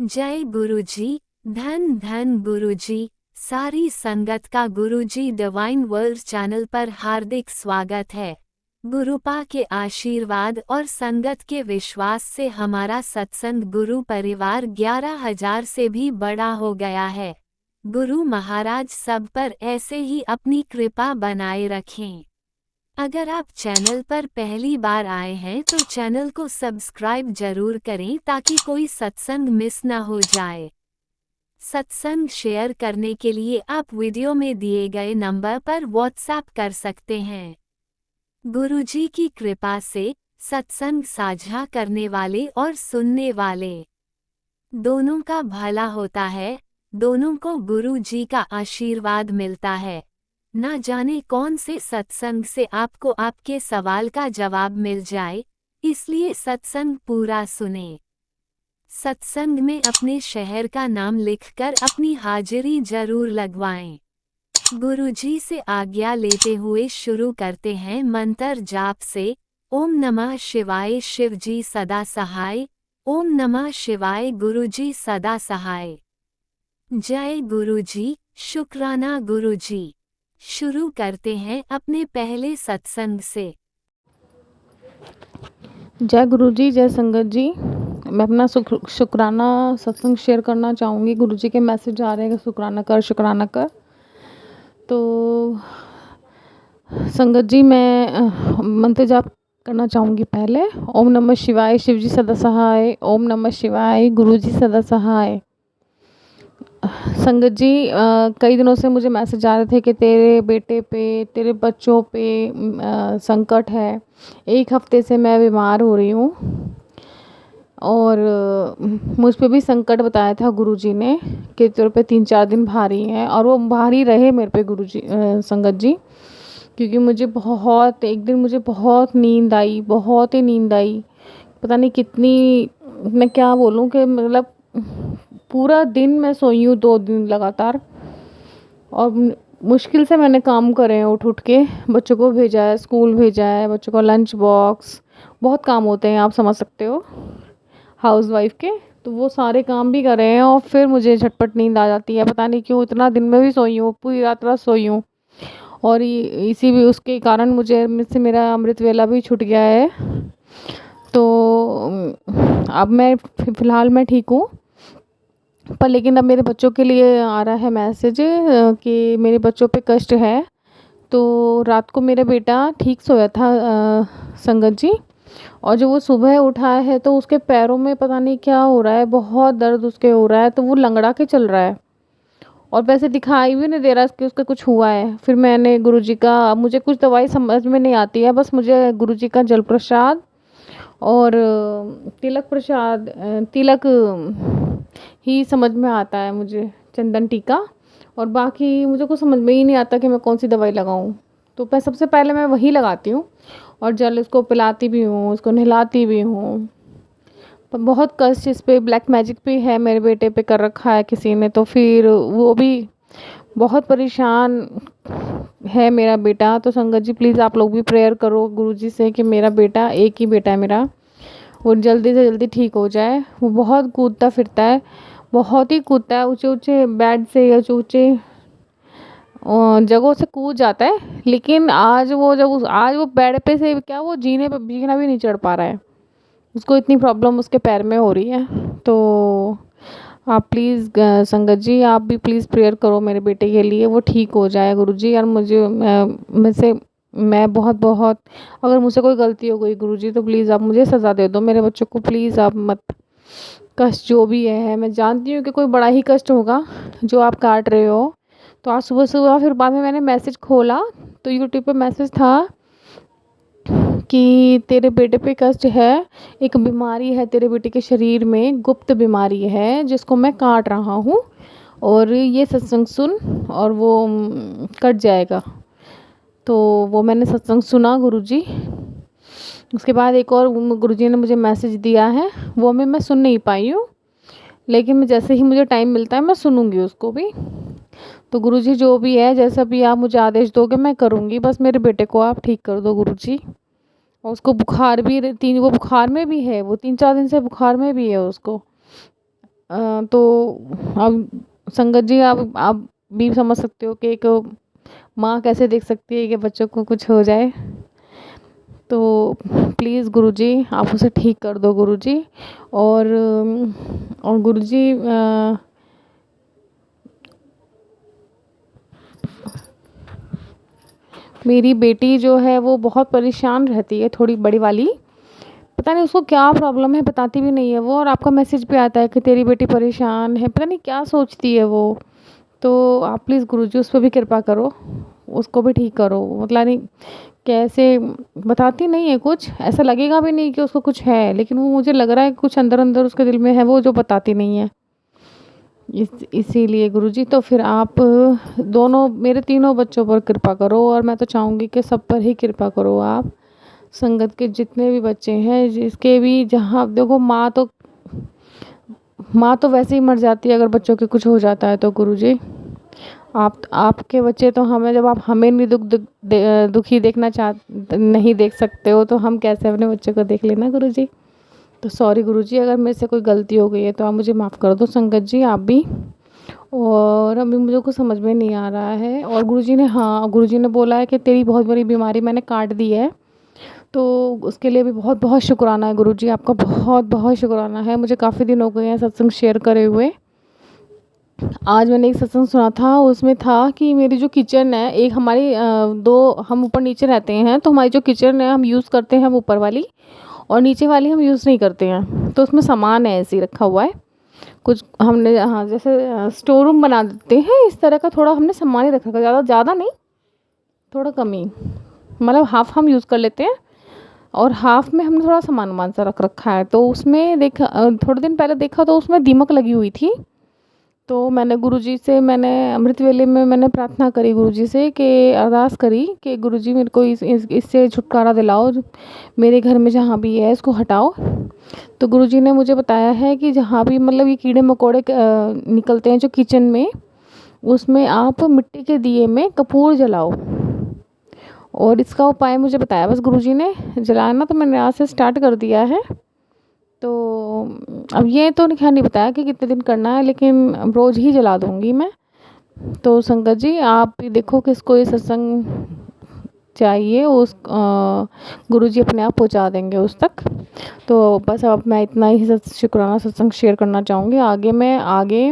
जय गुरुजी। धन धन गुरुजी। सारी संगत का गुरुजी डिवाइन वर्ल्ड चैनल पर हार्दिक स्वागत है। गुरुपा के आशीर्वाद और संगत के विश्वास से हमारा सत्संग गुरु परिवार 11,000 से भी बड़ा हो गया है। गुरु महाराज सब पर ऐसे ही अपनी कृपा बनाए रखें। अगर आप चैनल पर पहली बार आए हैं तो चैनल को सब्सक्राइब जरूर करें ताकि कोई सत्संग मिस न हो जाए। सत्संग शेयर करने के लिए आप वीडियो में दिए गए नंबर पर व्हाट्सएप कर सकते हैं। गुरुजी की कृपा से सत्संग साझा करने वाले और सुनने वाले दोनों का भला होता है। दोनों को गुरुजी का आशीर्वाद मिलता है। ना जाने कौन से सत्संग से आपको आपके सवाल का जवाब मिल जाए, इसलिए सत्संग पूरा सुने। सत्संग में अपने शहर का नाम लिखकर अपनी हाजिरी जरूर लगवाएं। गुरुजी से आज्ञा लेते हुए शुरू करते हैं मंत्र जाप से। ओम नमः शिवाय शिवजी सदा सहाय। ओम नमः शिवाय गुरुजी सदा सहाय। जय गुरुजी। शुक्राना गुरुजी। शुरू करते हैं अपने पहले सत्संग से। जय गुरुजी, जय संगत जी। मैं अपना शुक्राना सत्संग शेयर करना चाहूँगी। गुरुजी के मैसेज आ रहे हैं, शुक्राना कर शुक्राना कर। तो संगत जी, मैं मंत्र जाप करना चाहूँगी। पहले ओम नमः शिवाय शिवजी सदा सहाय। ओम नमः शिवाय गुरुजी सदा सहाय। संगत जी, कई दिनों से मुझे मैसेज आ रहे थे कि तेरे बेटे पे, तेरे बच्चों पे संकट है। एक हफ्ते से मैं बीमार हो रही हूँ और मुझ पे भी संकट बताया था गुरुजी ने कि तेरे पे 3-4 दिन भारी हैं, और वो भारी रहे मेरे पे गुरुजी, संगत जी। क्योंकि मुझे एक दिन मुझे बहुत नींद आई, बहुत ही नींद आई। पता नहीं कितनी, मैं क्या बोलूँ कि मतलब पूरा दिन मैं सोई हूँ 2 दिन लगातार। और मुश्किल से मैंने काम करे हैं, उठ के बच्चों को भेजा है, स्कूल भेजा है, बच्चों को लंच बॉक्स, बहुत काम होते हैं, आप समझ सकते हो हाउसवाइफ के। तो वो सारे काम भी कर रहे हैं और फिर मुझे झटपट नींद आ जाती है। पता नहीं क्यों, इतना दिन में भी सोई हूँ, पूरी रात रात सोई हूँ। और इसी भी उसके कारण मुझसे मेरा अमृत वेला भी छूट गया है। तो अब मैं फ़िलहाल मैं ठीक हूँ, पर लेकिन अब मेरे बच्चों के लिए आ रहा है मैसेज कि मेरे बच्चों पे कष्ट है। तो रात को मेरा बेटा ठीक सोया था, संगत जी, और जब वो सुबह उठा है तो उसके पैरों में पता नहीं क्या हो रहा है, बहुत दर्द उसके हो रहा है। तो वो लंगड़ा के चल रहा है और वैसे दिखाई भी नहीं दे रहा कि उसका कुछ हुआ है। फिर मैंने गुरुजी का, मुझे कुछ दवाई समझ में नहीं आती है, बस मुझे गुरुजी का जल प्रसाद और तिलक प्रसाद, तिलक ही समझ में आता है मुझे, चंदन टीका। और बाकी मुझे कुछ समझ में ही नहीं आता कि मैं कौन सी दवाई लगाऊं। तो मैं सबसे पहले मैं वही लगाती हूँ और जल उसको पिलाती भी हूँ, उसको नहलाती भी हूँ। पर बहुत कष्ट इस पे ब्लैक मैजिक पे है, मेरे बेटे पे कर रखा है किसी ने। तो फिर वो भी बहुत परेशान है मेरा बेटा। तो संगत जी प्लीज़ आप लोग भी प्रेयर करो गुरुजी से कि मेरा बेटा, एक ही बेटा है मेरा, वो जल्दी से जल्दी ठीक हो जाए। वो बहुत कूदता फिरता है, बहुत ही कूदता है, ऊंचे ऊंचे बेड से या ऊंचे ऊंचे जगहों से कूद जाता है। लेकिन आज वो बेड पे से क्या, वो जीना भी नहीं चढ़ पा रहा है। उसको इतनी प्रॉब्लम उसके पैर में हो रही है। तो आप प्लीज़ संगत जी, आप भी प्लीज़ प्रेयर करो मेरे बेटे के लिए, वो ठीक हो जाए गुरुजी। और मैं बहुत बहुत, अगर मुझसे कोई गलती हो गई गुरुजी तो प्लीज़ आप मुझे सज़ा दे दो। मेरे बच्चों को प्लीज़ आप मत, कष्ट जो भी है, मैं जानती हूँ कि कोई बड़ा ही कष्ट होगा जो आप काट रहे हो। तो आज सुबह सुबह फिर बाद में मैंने मैसेज खोला तो यूट्यूब पे मैसेज था कि तेरे बेटे पे कष्ट है, एक बीमारी है तेरे बेटे के शरीर में, गुप्त बीमारी है जिसको मैं काट रहा हूँ, और ये सत्संग सुन और वो कट जाएगा। तो वो मैंने सत्संग सुना गुरुजी। उसके बाद एक और गुरुजी ने मुझे मैसेज दिया है, वो मैं सुन नहीं पाई हूँ, लेकिन मैं जैसे ही मुझे टाइम मिलता है मैं सुनूंगी उसको भी। तो गुरुजी जो भी है, जैसा भी आप मुझे आदेश दोगे मैं करूँगी। बस मेरे बेटे को आप ठीक कर दो गुरुजी। और उसको बुखार भी वो बुखार में भी है, वो 3-4 दिन से बुखार में भी है उसको। तो अब संगत जी, आप भी समझ सकते हो कि एक माँ कैसे देख सकती है कि बच्चों को कुछ हो जाए। तो प्लीज़ गुरुजी आप उसे ठीक कर दो गुरुजी। और गुरुजी मेरी बेटी जो है वो बहुत परेशान रहती है, थोड़ी बड़ी वाली। पता नहीं उसको क्या प्रॉब्लम है, बताती भी नहीं है वो, और आपका मैसेज भी आता है कि तेरी बेटी परेशान है, पता नहीं क्या सोचती है वो। तो आप प्लीज़ गुरुजी उस पे भी कृपा करो, उसको भी ठीक करो। मतलब नहीं कैसे, बताती नहीं है कुछ, ऐसा लगेगा भी नहीं कि उसको कुछ है, लेकिन वो मुझे लग रहा है कि कुछ अंदर अंदर उसके दिल में है वो जो बताती नहीं है। इसीलिए गुरुजी तो फिर आप दोनों मेरे तीनों बच्चों पर कृपा करो, और मैं तो चाहूँगी कि सब पर ही कृपा करो आप। संगत के जितने भी बच्चे हैं, जिसके भी, जहाँ देखो माँ तो वैसे ही मर जाती है अगर बच्चों के कुछ हो जाता है तो गुरुजी। आपके बच्चे तो हमें, जब आप हमें नहीं दुखी देखना नहीं देख सकते हो, तो हम कैसे अपने बच्चों को देख लेना गुरुजी। तो सॉरी गुरुजी, अगर मेरे से कोई गलती हो गई है तो आप मुझे माफ़ कर दो संगत जी, आप भी। और अभी मुझे कुछ समझ में नहीं आ रहा है। और गुरुजी ने, हाँ गुरुजी ने बोला है कि तेरी बहुत बड़ी बीमारी मैंने काट दी है, तो उसके लिए भी बहुत बहुत शुक्राना है गुरुजी, आपका बहुत बहुत शुक्राना है। मुझे काफ़ी दिन हो गए हैं सत्संग शेयर करे हुए। आज मैंने एक सत्संग सुना था, उसमें था कि मेरी जो किचन है, एक हमारी दो, हम ऊपर नीचे रहते हैं, तो हमारी जो किचन है हम यूज़ करते हैं वो ऊपर वाली, और नीचे वाली हम यूज़ नहीं करते हैं। तो उसमें सामान है ऐसे ही रखा हुआ है कुछ, हमने, हाँ जैसे स्टोर रूम बना देते हैं इस तरह का, थोड़ा हमने सामान ही रख रखा, ज़्यादा ज़्यादा नहीं, थोड़ा कम ही, मतलब हाफ हम यूज़ कर लेते हैं, और हाफ में हमने थोड़ा सामान वामान सा रख रखा है। तो उसमें देखा, थोड़े दिन पहले देखा तो उसमें दीमक लगी हुई थी। तो मैंने गुरुजी से, मैंने अमृत वेले में मैंने प्रार्थना करी गुरुजी से, कि अरदास करी कि गुरुजी मेरे को इससे छुटकारा दिलाओ, मेरे घर में जहाँ भी है इसको हटाओ। तो गुरुजी ने मुझे बताया है कि जहाँ भी मतलब ये कीड़े मकोड़े निकलते हैं जो किचन में, उसमें आप मिट्टी के दिए में कपूर जलाओ। और इसका उपाय मुझे बताया बस गुरुजी ने, जलाना तो मैंने आज से स्टार्ट कर दिया है। तो अब ये तो खैर नहीं बताया कि कितने दिन करना है, लेकिन रोज़ ही जला दूँगी मैं। तो संगत जी आप भी देखो किसको ये सत्संग चाहिए, उस गुरुजी अपने आप पहुंचा देंगे उस तक। तो बस अब मैं इतना ही शुक्राना सत्संग शेयर करना चाहूँगी। आगे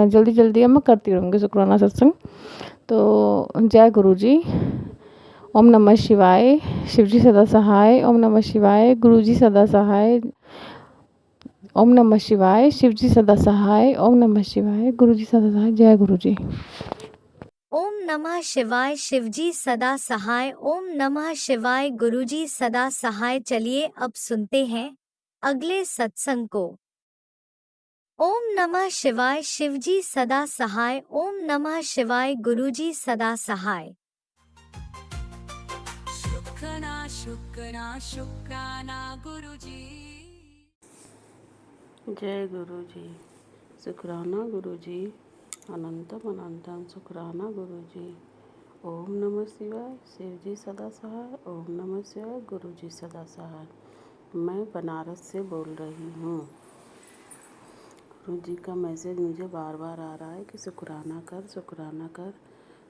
जल्दी जल्दी अब मैं करती रहूँगी शुक्राना सत्संग। तो जय गुरुजी। ओम नमः शिवाय। शिवजी सदा सहाय। ओम नमः शिवाय। गुरुजी सदा सहाय। ओम नमः शिवाय। शिवजी सदा सहाय। ओम नमः शिवाय। गुरुजी सदा सहाय। जय गुरुजी। ओम नमः शिवाय। शिवजी सदा सहाय। ओम नमः शिवाय। गुरुजी सदा सहाय। चलिए अब सुनते हैं अगले सत्संग को। ओम नमः शिवाय। शिवजी सदा सहाय। ओम नमः शिवाय। गुरुजी सदा सहाय। शुक्राना गुरुजी। जय गुरुजी। शुक्राना गुरुजी। अनंतम अनंतम शुक्राना गुरुजी। ओम नमः शिवाय। शिवजी सदा सहाय। ओम नमः शिवाय। गुरुजी सदा सहाय। मैं बनारस से बोल रही हूँ। गुरुजी का मैसेज मुझे बार बार आ रहा है कि शुक्राना कर, शुक्राना कर।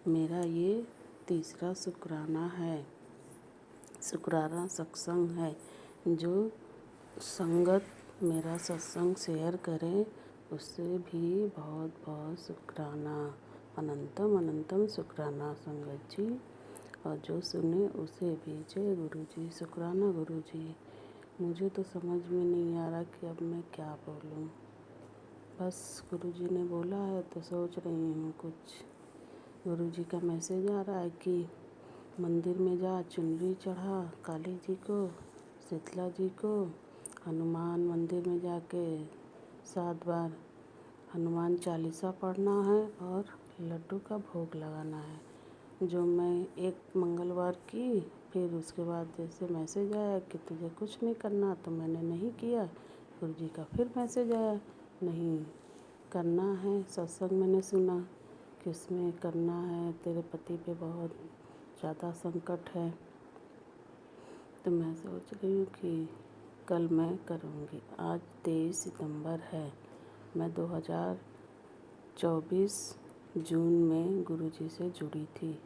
मेरा ये तीसरा शुक्राना है। शुक्राना सत्संग है। जो संगत मेरा सत्संग शेयर करें उससे भी बहुत बहुत शुक्राना, अनंतम अनंतम शुक्राना संगत जी। और जो सुने उसे भी जय गुरु जी। शुक्राना गुरु जी। मुझे तो समझ में नहीं आ रहा कि अब मैं क्या बोलूं। बस गुरु जी ने बोला है तो सोच रही हूँ कुछ। गुरु जी का मैसेज आ रहा है कि मंदिर में जा, चुनरी चढ़ा काली जी को, शीतला जी को, हनुमान मंदिर में जाके 7 बार हनुमान चालीसा पढ़ना है और लड्डू का भोग लगाना है। जो मैं एक मंगलवार की, फिर उसके बाद जैसे मैसेज आया कि तुझे कुछ नहीं करना, तो मैंने नहीं किया। गुरु जी का फिर मैसेज आया नहीं करना है। सत्संग मैंने सुना कि उसमें करना है, तेरे पति पे बहुत ज़्यादा संकट है। तो मैं सोच रही हूँ कि कल मैं करूँगी। आज 23 सितंबर है। मैं 2024 जून में गुरुजी से जुड़ी थी।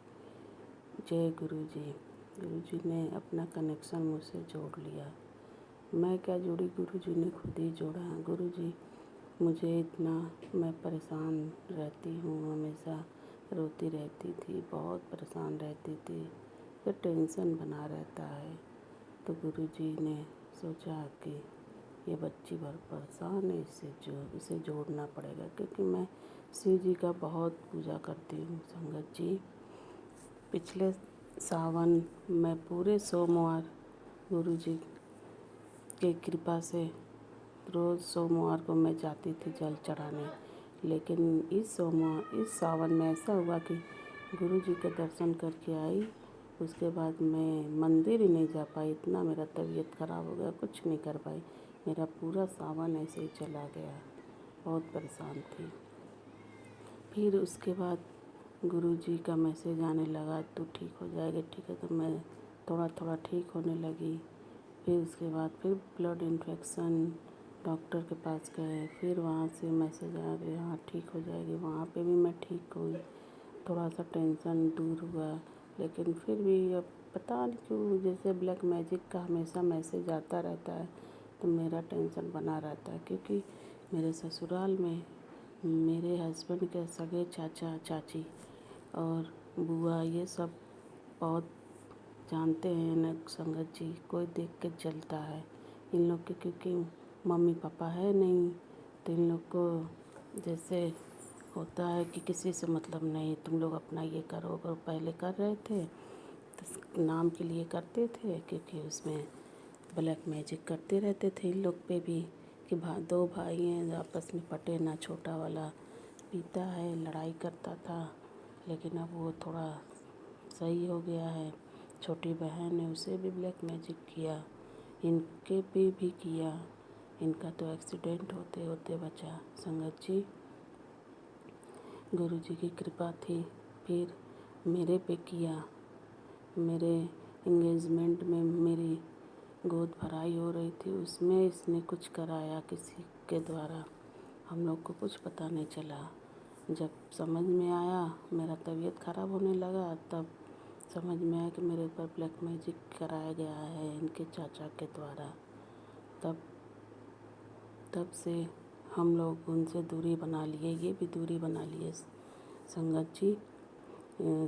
जय गुरुजी। गुरुजी ने अपना कनेक्शन मुझसे जोड़ लिया। मैं क्या जुड़ी, गुरुजी ने खुद ही जोड़ा। गुरुजी मुझे इतना, मैं परेशान रहती हूँ, हमेशा रोती रहती थी, बहुत परेशान रहती थी, फिर टेंशन बना रहता है। तो गुरुजी ने सोचा कि ये बच्ची भर परेशान है, इसे जोड़ना पड़ेगा, क्योंकि मैं शिव जी का बहुत पूजा करती हूँ संगत जी। पिछले सावन में पूरे सोमवार गुरुजी की कृपा से रोज़ सोमवार को मैं जाती थी जल चढ़ाने। लेकिन इस सावन में ऐसा हुआ कि गुरुजी के दर्शन करके आई, उसके बाद मैं मंदिर ही नहीं जा पाई। इतना मेरा तबीयत ख़राब हो गया, कुछ नहीं कर पाई। मेरा पूरा सावन ऐसे ही चला गया, बहुत परेशान थी। फिर उसके बाद गुरुजी का मैसेज आने लगा, तू ठीक हो जाएगी, ठीक है। तो मैं थोड़ा थोड़ा ठीक होने लगी। फिर उसके बाद फिर ब्लड इन्फेक्शन, डॉक्टर के पास गए, फिर वहाँ से मैसेज आ गया हाँ ठीक हो जाएगी। वहाँ पे भी मैं ठीक हुई, थोड़ा सा टेंशन दूर हुआ। लेकिन फिर भी अब पता नहीं क्यों, जैसे ब्लैक मैजिक का हमेशा मैसेज आता रहता है, तो मेरा टेंशन बना रहता है। क्योंकि मेरे ससुराल में मेरे हस्बैंड के सगे चाचा चाची और बुआ ये सब बहुत जानते हैं न संगत जी, कोई देख के जलता है इन लोग के, क्योंकि मम्मी पापा है नहीं। तो इन लोग को जैसे होता है कि किसी से मतलब नहीं, तुम लोग अपना ये करो। अगर पहले कर रहे थे तो नाम के लिए करते थे, क्योंकि उसमें ब्लैक मैजिक करते रहते थे इन लोग पे भी कि दो भाई हैं आपस में पटे ना, छोटा वाला पीता है, लड़ाई करता था। लेकिन अब वो थोड़ा सही हो गया है। छोटी बहन है, उसे भी ब्लैक मैजिक किया, इनके पे भी किया। इनका तो एक्सीडेंट होते होते बचा संगत जी, गुरुजी की कृपा थी। फिर मेरे पे किया, मेरे एंगेजमेंट में मेरी गोद भराई हो रही थी, उसमें इसने कुछ कराया किसी के द्वारा, हम लोग को कुछ पता नहीं चला। जब समझ में आया, मेरा तबीयत ख़राब होने लगा, तब समझ में आया कि मेरे ऊपर ब्लैक मैजिक कराया गया है इनके चाचा के द्वारा। तब से हम लोग उनसे दूरी बना लिए, ये भी दूरी बना लिए संगत जी।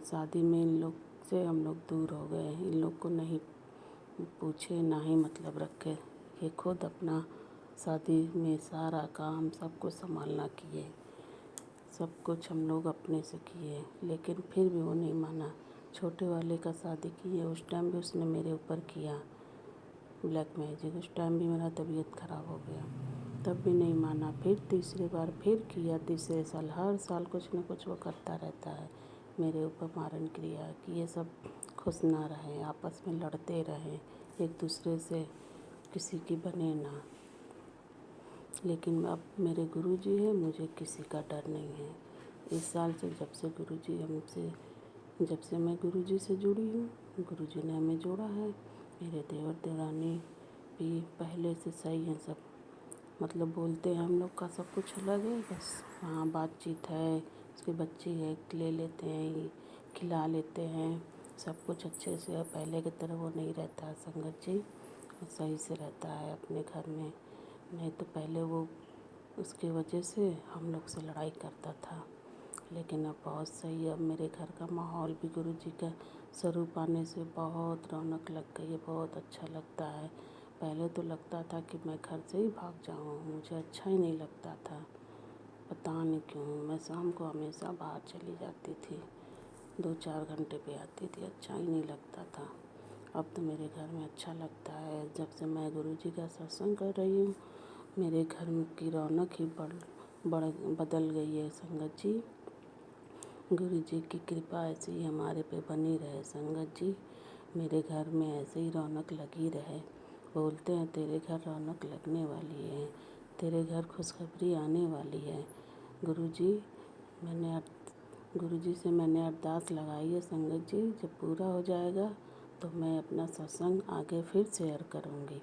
शादी में इन लोग से हम लोग दूर हो गए। इन लोग को नहीं पूछे, ना ही मतलब रखे। ये खुद अपना शादी में सारा काम सब कुछ संभालना किए, सब कुछ हम लोग अपने से किए। लेकिन फिर भी वो नहीं माना। छोटे वाले का शादी किए, उस टाइम भी उसने मेरे ऊपर किया ब्लैक मैजिक। उस टाइम भी मेरा तबीयत ख़राब हो गया, तब भी नहीं माना। फिर तीसरी बार फिर किया, तीसरे साल। हर साल कुछ न कुछ वो करता रहता है मेरे ऊपर मारण क्रिया, कि ये सब खुश ना रहें, आपस में लड़ते रहें, एक दूसरे से किसी की बने ना। लेकिन अब मेरे गुरुजी हैं, मुझे किसी का डर नहीं है। इस साल से जब से मैं गुरुजी से जुड़ी हूँ, गुरुजी ने हमें जोड़ा है। मेरे देवर देवरानी भी पहले से सही हैं सब, मतलब बोलते हैं हम लोग का सब कुछ अलग है, बस हाँ बातचीत है। उसके बच्चे है, ले लेते हैं, खिला लेते हैं, सब कुछ अच्छे से है। पहले की तरह वो नहीं रहता है संगत जी, सही से रहता है अपने घर में। नहीं तो पहले वो उसकी वजह से हम लोग से लड़ाई करता था। लेकिन अब बहुत सही है। अब मेरे घर का माहौल भी गुरुजी का स्वरूप आने से बहुत रौनक लग गई है, बहुत अच्छा लगता है। पहले तो लगता था कि मैं घर से ही भाग जाऊँ, मुझे अच्छा ही नहीं लगता था, पता नहीं क्यों। मैं शाम को हमेशा बाहर चली जाती थी, 2-4 घंटे पे आती थी, अच्छा ही नहीं लगता था। अब तो मेरे घर में अच्छा लगता है। जब से मैं गुरुजी का सत्संग कर रही हूँ, मेरे घर की रौनक ही बदल गई है संगत जी। गुरुजी की कृपा ऐसे ही हमारे पे बनी रहे संगत जी, मेरे घर में ऐसे ही रौनक लगी रहे। बोलते हैं तेरे घर रौनक लगने वाली है, तेरे घर खुशखबरी आने वाली है। गुरुजी गुरुजी से मैंने अरदास लगाई है संगत जी, जब पूरा हो जाएगा तो मैं अपना सत्संग आगे फिर शेयर करूँगी।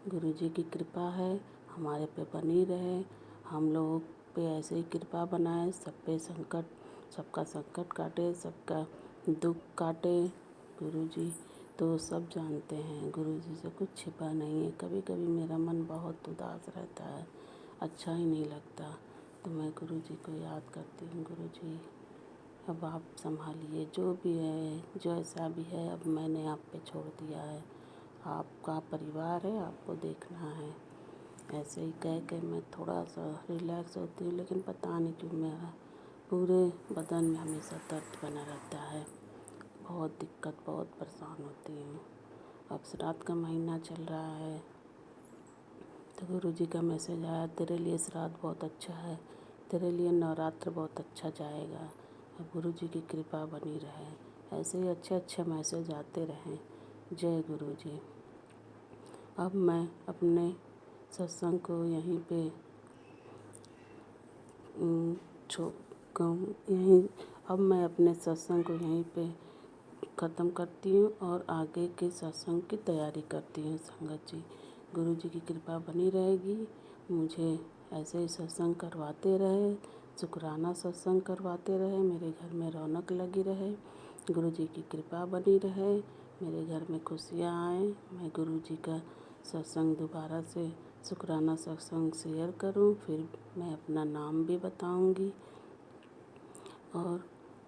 गुरुजी की कृपा है हमारे पे बनी रहे, हम लोगों पे ऐसे ही कृपा बनाए, सबका संकट काटे, सबका दुख काटे गुरुजी। तो सब जानते हैं गुरुजी से कुछ छिपा नहीं है। कभी कभी मेरा मन बहुत उदास रहता है, अच्छा ही नहीं लगता, तो मैं गुरुजी को याद करती हूँ। गुरुजी अब आप संभालिए, जो भी है, जो ऐसा भी है, अब मैंने आप पे छोड़ दिया है। आपका परिवार है, आपको देखना है। ऐसे ही कह के मैं थोड़ा सा रिलैक्स होती हूँ, लेकिन पता नहीं क्यों मेरा पूरे बदन में हमेशा दर्द बना रहता है। बहुत दिक्कत, बहुत परेशान होती हूँ। अब श्राद्ध का महीना चल रहा है, तो गुरुजी का मैसेज आया, तेरे लिए श्राद्ध बहुत अच्छा है, तेरे लिए नवरात्र बहुत अच्छा जाएगा। अब गुरुजी की कृपा बनी रहे, ऐसे ही अच्छे अच्छे मैसेज आते रहें। जय गुरुजी। अब मैं अपने सत्संग को यहीं पे छो कहूँ यहीं अब मैं अपने सत्संग को यहीं पे ख़त्म करती हूँ और आगे के सत्संग की तैयारी करती हूँ। संगत जी, गुरु जी की कृपा बनी रहेगी, मुझे ऐसे ही सत्संग करवाते रहे, शुक्राना सत्संग करवाते रहे, मेरे घर में रौनक लगी रहे, गुरु जी की कृपा बनी रहे, मेरे घर में खुशियाँ आए। मैं गुरु जी का सत्संग दोबारा से शुक्राना सत्संग शेयर करूं, फिर मैं अपना नाम भी बताऊंगी और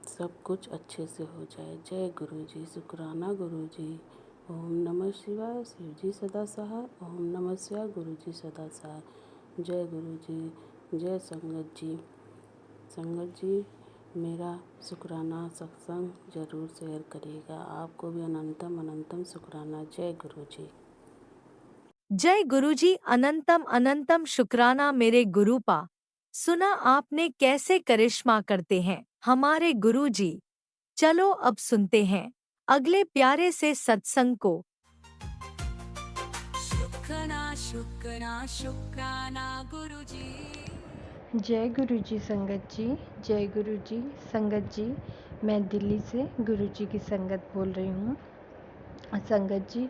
सब कुछ अच्छे से हो जाए। जय गुरु जी। शुक्राना गुरु जी। ओम नमः शिवाय। शिव जी सदा सहाय। ओम नमः शिवाय। गुरु जी सदा सहाय। जय गुरु जी। जय संगत जी। संगत जी, मेरा शुक्राना सत्संग ज़रूर शेयर करिएगा। आपको भी अनंतम अनंतम शुक्राना। जय गुरु जी। जय गुरुजी। अनंतम अनंतम शुक्राना मेरे गुरुपा। सुना आपने कैसे करिश्मा करते हैं हमारे गुरुजी। चलो अब सुनते हैं अगले प्यारे से सत्संग को। शुक्राना शुक्राना शुक्राना गुरुजी। जय गुरु जी संगत जी। जय गुरु जी संगत जी। मैं दिल्ली से गुरु जी की संगत बोल रही हूँ। संगत जी,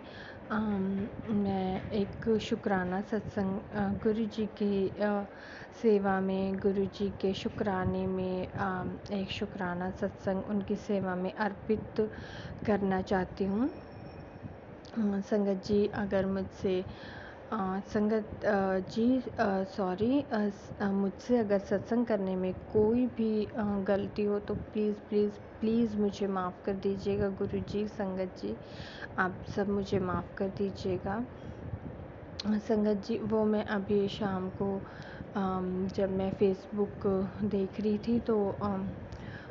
मैं एक शुक्राना सत्संग गुरु जी की सेवा में, गुरु जी के शुक्राने में एक शुक्राना सत्संग उनकी सेवा में अर्पित करना चाहती हूँ। संगत जी, अगर मुझसे संगत जी सॉरी, मुझसे अगर सत्संग करने में कोई भी गलती हो तो प्लीज़ प्लीज़ प्लीज़ मुझे माफ़ कर दीजिएगा। गुरु जी, संगत जी, आप सब मुझे माफ़ कर दीजिएगा। संगत जी, वो मैं अभी शाम को जब मैं फ़ेसबुक देख रही थी तो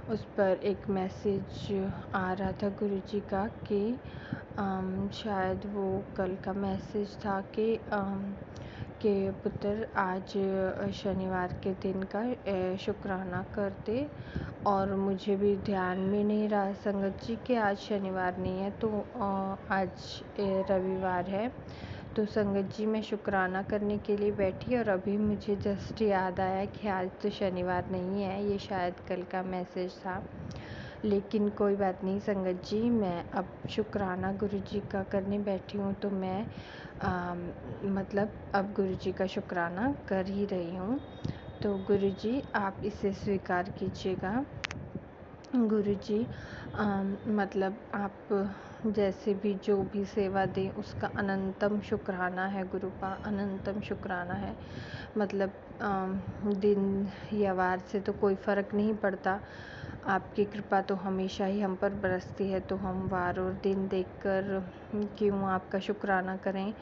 उस पर एक मैसेज आ रहा था गुरु जी का कि शायद वो कल का मैसेज था कि पुत्र आज शनिवार के दिन का शुक्राना करते, और मुझे भी ध्यान में नहीं रहा संगत जी कि आज शनिवार नहीं है, तो आज रविवार है। तो संगत जी, मैं शुक्राना करने के लिए बैठी और अभी मुझे जस्ट याद आया कि आज तो शनिवार नहीं है, ये शायद कल का मैसेज था। लेकिन कोई बात नहीं संगत जी, मैं अब शुक्राना गुरु जी का करने बैठी हूँ, तो मैं मतलब अब गुरु जी का शुक्राना कर ही रही हूँ। तो गुरु जी, आप इसे स्वीकार कीजिएगा। गुरु जी, मतलब आप जैसे भी जो भी सेवा दें उसका अनंतम शुक्राना है गुरुपा, अनंतम शुक्राना है। मतलब दिन या वार से तो कोई फ़र्क नहीं पड़ता, आपकी कृपा तो हमेशा ही हम पर बरसती है, तो हम वार और दिन देखकर क्यों आपका शुक्राना करें।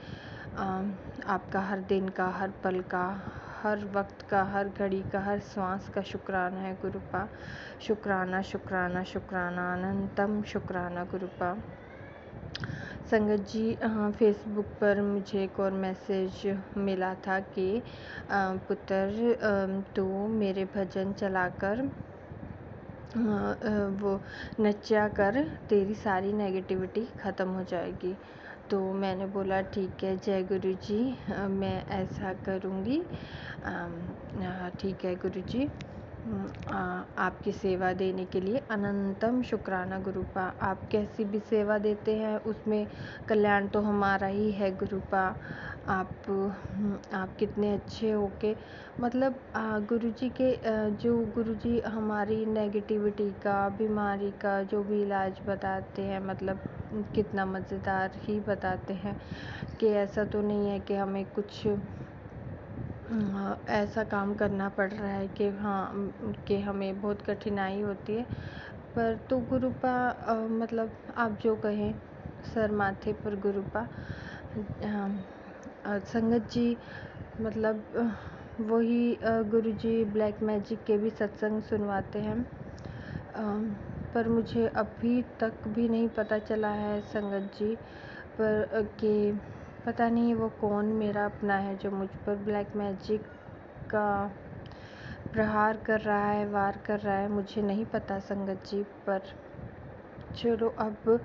आपका हर दिन का, हर पल का, हर वक्त का, हर घड़ी का, हर श्वास का शुक्राना है गुरुपा। शुक्राना शुक्राना शुक्राना, अनंतम शुक्राना गुरुपा। संगत जी, फेसबुक पर मुझे एक और मैसेज मिला था कि पुत्र तू मेरे भजन चलाकर वो नचा कर, तेरी सारी नेगेटिविटी ख़त्म हो जाएगी। तो मैंने बोला ठीक है जय गुरु जी, मैं ऐसा करूँगी। ठीक है गुरु जी। आपकी सेवा देने के लिए अनंतम शुक्राना गुरुपा। आप कैसी भी सेवा देते हैं उसमें कल्याण तो हमारा ही है गुरुपा। आप कितने अच्छे हो के मतलब गुरुजी के जो गुरुजी हमारी नेगेटिविटी का, बीमारी का जो भी इलाज बताते हैं, मतलब कितना मज़ेदार ही बताते हैं कि ऐसा तो नहीं है कि हमें कुछ ऐसा काम करना पड़ रहा है कि कि हमें बहुत कठिनाई होती है। पर तो गुरुपा मतलब आप जो कहें सर माथे पर गुरुपा। संगत जी मतलब वही गुरुजी ब्लैक मैजिक के भी सत्संग सुनवाते हैं। पर मुझे अभी तक भी नहीं पता चला है संगत जी पर कि पता नहीं वो कौन मेरा अपना है जो मुझ पर ब्लैक मैजिक का प्रहार कर रहा है, वार कर रहा है, मुझे नहीं पता संगत जी। पर चलो अब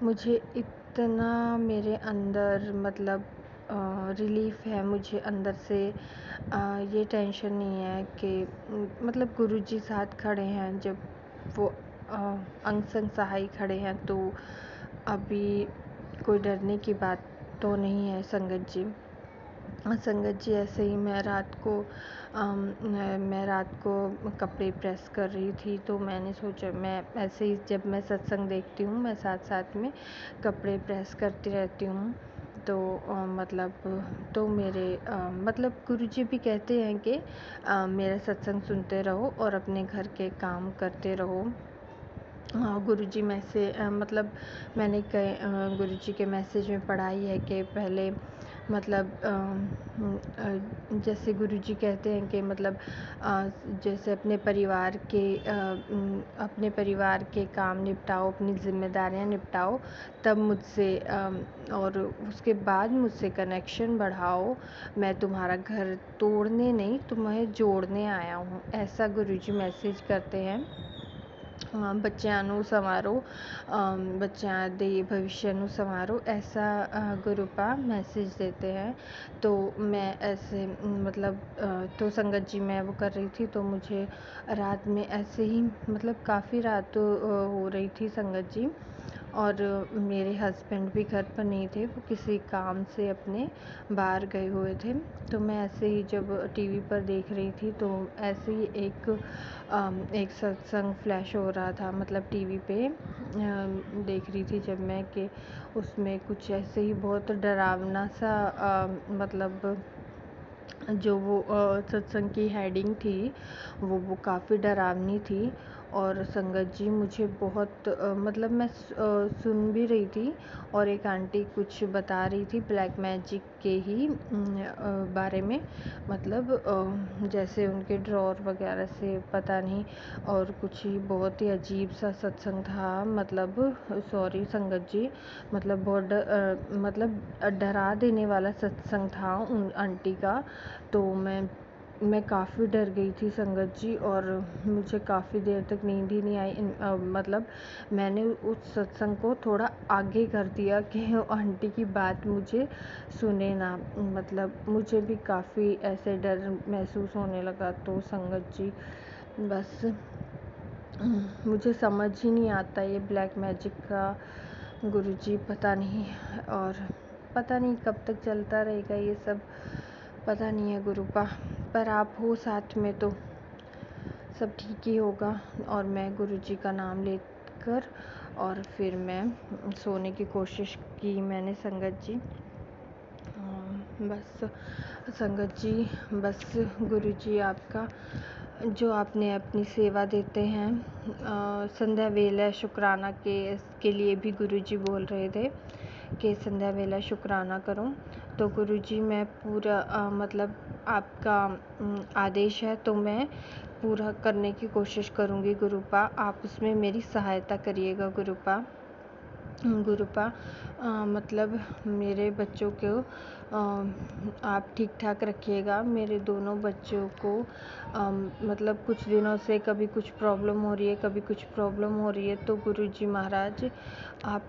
मुझे इतना मेरे अंदर मतलब रिलीफ़ है मुझे अंदर से। ये टेंशन नहीं है कि मतलब गुरुजी साथ खड़े हैं, जब वो अंग संग सहाय खड़े हैं तो अभी कोई डरने की बात तो नहीं है संगत जी। संगत जी ऐसे ही मैं रात को कपड़े प्रेस कर रही थी तो मैंने सोचा मैं ऐसे ही जब मैं सत्संग देखती हूँ मैं साथ साथ में कपड़े प्रेस करती रहती हूँ। तो तो मेरे मतलब गुरुजी भी कहते हैं कि मेरा सत्संग सुनते रहो और अपने घर के काम करते रहो। गुरुजी में से मतलब मैंने गुरुजी के मैसेज में पढ़ा ही है कि पहले मतलब जैसे गुरुजी कहते हैं कि मतलब जैसे अपने परिवार के काम निपटाओ, अपनी ज़िम्मेदारियां निपटाओ, तब मुझसे और उसके बाद मुझसे कनेक्शन बढ़ाओ। मैं तुम्हारा घर तोड़ने नहीं तुम्हें जोड़ने आया हूँ, ऐसा गुरुजी मैसेज करते हैं। ਬੱਚਿਆਂ ਨੂੰ ਸੰਵਾਰੋ, बच्चा दे भविष्य ਨੂੰ संवारो, ऐसा गुरुपा मैसेज देते हैं। तो मैं ऐसे मतलब तो संगत जी मैं वो कर रही थी तो मुझे रात में ऐसे ही मतलब काफ़ी रात हो रही थी संगत जी। और मेरे हस्बैंड भी घर पर नहीं थे, वो किसी काम से अपने बाहर गए हुए थे। तो मैं ऐसे ही जब टीवी पर देख रही थी तो ऐसे ही एक सत्संग फ्लैश हो रहा था, मतलब टीवी पे देख रही थी जब मैं कि उसमें कुछ ऐसे ही बहुत डरावना सा मतलब जो वो सत्संग की हेडिंग थी वो काफ़ी डरावनी थी। और संगत जी मुझे बहुत मतलब मैं सुन भी रही थी और एक आंटी कुछ बता रही थी ब्लैक मैजिक के ही बारे में, मतलब जैसे उनके ड्रॉर वगैरह से पता नहीं, और कुछ ही बहुत ही अजीब सा सत्संग था। मतलब सॉरी संगत जी, मतलब बहुत मतलब डरा देने वाला सत्संग था उन आंटी का। तो मैं काफ़ी डर गई थी संगत जी और मुझे काफ़ी देर तक नींद ही नहीं आई। मतलब मैंने उस सत्संग को थोड़ा आगे कर दिया कि आंटी की बात मुझे सुने ना, मतलब मुझे भी काफ़ी ऐसे डर महसूस होने लगा। तो संगत जी बस मुझे समझ ही नहीं आता ये ब्लैक मैजिक का गुरुजी, पता नहीं, और पता नहीं कब तक चलता रहेगा ये सब, पता नहीं है गुरुपा। पर आप हो साथ में तो सब ठीक ही होगा। और मैं गुरुजी का नाम लेकर और फिर मैं सोने की कोशिश की मैंने संगत जी। बस संगत जी, बस गुरुजी आपका जो आपने अपनी सेवा देते हैं, संध्या वेला शुक्राना के लिए भी गुरुजी बोल रहे थे कि संध्या वेला शुक्राना करो। तो गुरुजी मैं पूरा मतलब आपका आदेश है तो मैं पूरा करने की कोशिश करूँगी गुरुपा, आप उसमें मेरी सहायता करिएगा गुरुपा। मतलब मेरे बच्चों को आप ठीक ठाक रखिएगा। मेरे दोनों बच्चों को मतलब कुछ दिनों से कभी कुछ प्रॉब्लम हो रही है, कभी कुछ प्रॉब्लम हो रही है, तो गुरुजी महाराज आप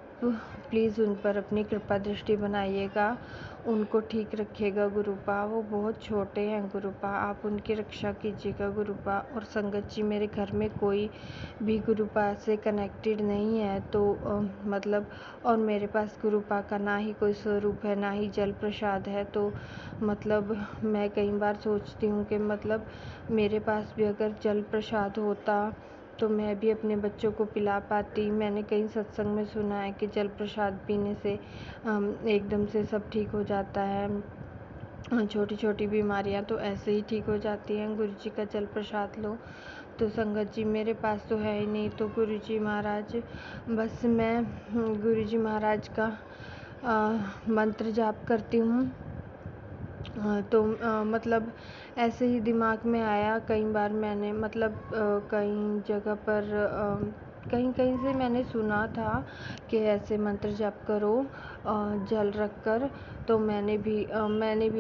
प्लीज़ उन पर अपनी कृपा दृष्टि बनाइएगा, उनको ठीक रखिएगा गुरुपा। वो बहुत छोटे हैं गुरुपा, आप उनकी रक्षा कीजिएगा गुरुपा। और संगत जी, मेरे घर में कोई भी गुरुपा से कनेक्टेड नहीं है, तो मतलब और मेरे पास गुरुपा का ना ही कोई स्वरूप है, ना ही जल प्रसाद है। तो मतलब मैं कई बार सोचती हूँ कि मतलब मेरे पास भी अगर जल प्रसाद होता तो मैं भी अपने बच्चों को पिला पाती। मैंने कई सत्संग में सुना है कि जल प्रसाद पीने से एकदम से सब ठीक हो जाता है, छोटी छोटी बीमारियां तो ऐसे ही ठीक हो जाती हैं। गुरुजी का जल प्रसाद लो। तो संगत जी, मेरे पास तो है ही नहीं, तो गुरुजी महाराज बस मैं गुरुजी महाराज का मंत्र जाप करती हूँ। तो मतलब ऐसे ही दिमाग में आया, कई बार मैंने मतलब कई जगह पर कहीं कहीं से मैंने सुना था कि ऐसे मंत्र जाप करो जल रख कर। तो मैंने भी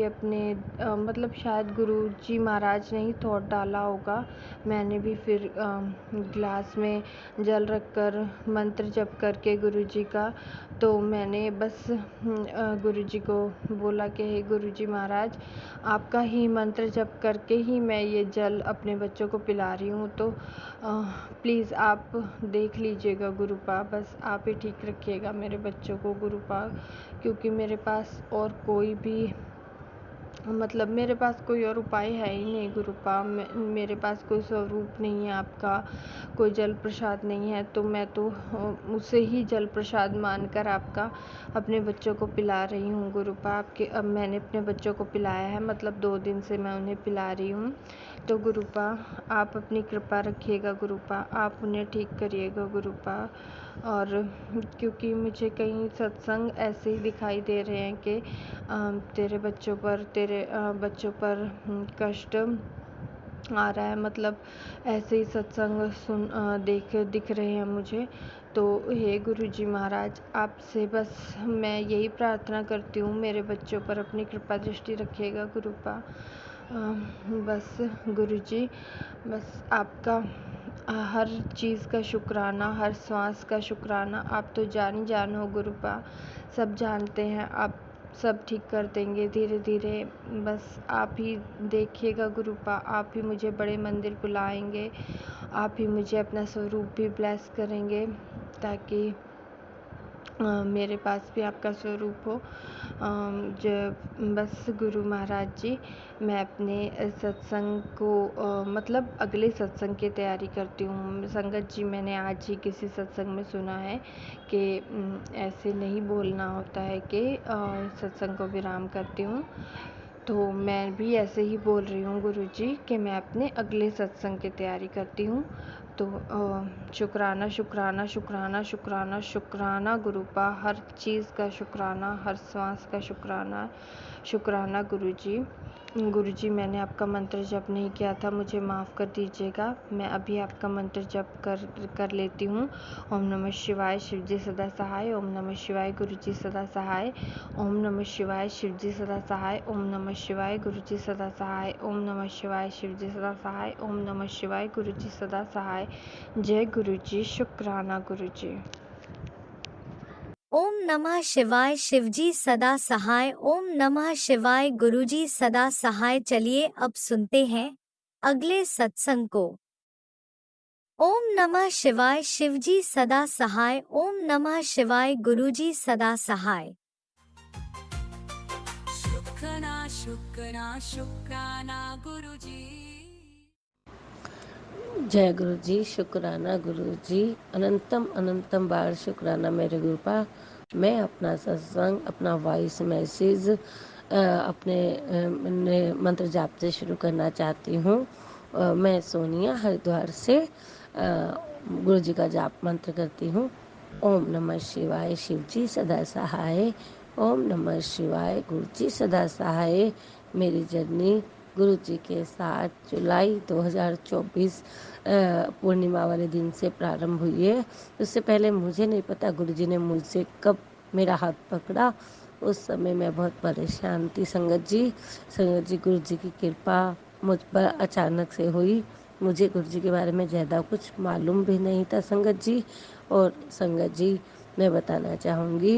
अपने मतलब शायद गुरुजी महाराज ने ही थॉट डाला होगा। मैंने भी फिर ग्लास में जल रख कर मंत्र जप करके गुरुजी का, तो मैंने बस गुरुजी को बोला कि हे गुरुजी महाराज, आपका ही मंत्र जप करके ही मैं ये जल अपने बच्चों को पिला रही हूँ, तो प्लीज़ आप देख लीजिएगा गुरुपा, बस आप ही ठीक रखिएगा मेरे बच्चों को गुरुपा। क्योंकि मेरे पास और कोई भी मतलब मेरे पास कोई और उपाय है ही नहीं गुरुपा। मेरे पास कोई स्वरूप नहीं है आपका, कोई जल प्रसाद नहीं है, तो मैं तो उसे ही जल प्रसाद मानकर आपका अपने बच्चों को पिला रही हूँ गुरुपा। आपके अब मैंने अपने बच्चों को पिलाया है, मतलब 2 दिन से मैं उन्हें पिला रही हूँ। तो गुरुपा आप अपनी कृपा रखिएगा गुरुपा, आप उन्हें ठीक करिएगा गुरुपा। और क्योंकि मुझे कई सत्संग ऐसे ही दिखाई दे रहे हैं कि तेरे बच्चों पर कष्ट आ रहा है, मतलब ऐसे ही सत्संग दिख रहे हैं मुझे। तो हे गुरुजी महाराज, आपसे बस मैं यही प्रार्थना करती हूँ, मेरे बच्चों पर अपनी कृपा दृष्टि रखिएगा गुरुपा। बस गुरुजी, बस आपका हर चीज़ का शुक्राना, हर श्वास का शुक्राना। आप तो जान हो गुरुपा, सब जानते हैं, आप सब ठीक कर देंगे धीरे धीरे। बस आप ही देखिएगा गुरुपा, आप ही मुझे बड़े मंदिर बुलाएंगे, आप ही मुझे अपना स्वरूप भी ब्लेस करेंगे, ताकि मेरे पास भी आपका स्वरूप हो। बस गुरु महाराज जी, मैं अपने सत्संग को मतलब अगले सत्संग की तैयारी करती हूँ। संगत जी, मैंने आज ही किसी सत्संग में सुना है कि ऐसे नहीं बोलना होता है कि सत्संग को विराम करती हूँ। तो मैं भी ऐसे ही बोल रही हूँ गुरुजी कि मैं अपने अगले सत्संग की तैयारी करती हूँ। तो शुक्राना शुक्राना शुक्राना शुक्राना शुक्राना गुरुपा, हर चीज़ का शुक्राना, हर सांस का शुक्राना शुक्राना गुरुजी। गुरुजी, मैंने आपका मंत्र जप नहीं किया था, मुझे माफ़ कर दीजिएगा। मैं अभी आपका मंत्र जप कर लेती हूँ। ओम नमः शिवाय, शिवजी सदा सहाय। ओम नमः शिवाय, गुरुजी सदा सहाय। ओम नमः शिवाय, शिवजी सदा सहाय। ओम नमः शिवाय, गुरुजी सदा सहाय। ओम नमः शिवाय, शिवजी सदा सहाय। ओम नमः शिवाय, गुरुजी सदा सहाय। जय गुरुजी, शुक्राना गुरुजी। ओम नमः शिवाय, शिवजी सदा सहाय। ओम नमः शिवाय, गुरुजी सदा सहाय। चलिए अब सुनते हैं अगले सत्संग को। ओम नमः शिवाय, शिवजी सदा सहाय। ओम नमः शिवाय, गुरुजी सदा सहाय। शुक्राना शुक्राना शुक्राना गुरुजी। जय गुरु जी, शुक्राना गुरु जी, अनंतम अनंतम बार शुक्राना मेरे गुरुपा। मैं अपना सत्संग, अपना वॉइस मैसेज अपने मंत्र जाप से शुरू करना चाहती हूँ। मैं सोनिया हरिद्वार से गुरु जी का जाप मंत्र करती हूँ। ओम नमः शिवाय, शिवजी सदा सहाय। ओम नमः शिवाय, गुरु जी सदा सहाय। मेरी जर्नी गुरु जी के साथ जुलाई 2024 पूर्णिमा वाले दिन से प्रारंभ हुई है। उससे पहले मुझे नहीं पता गुरु जी ने मुझसे कब मेरा हाथ पकड़ा। उस समय मैं बहुत परेशान थी संगत जी। संगत जी, गुरु जी की कृपा मुझ पर अचानक से हुई। मुझे गुरु जी के बारे में ज़्यादा कुछ मालूम भी नहीं था संगत जी। और संगत जी, मैं बताना चाहूँगी,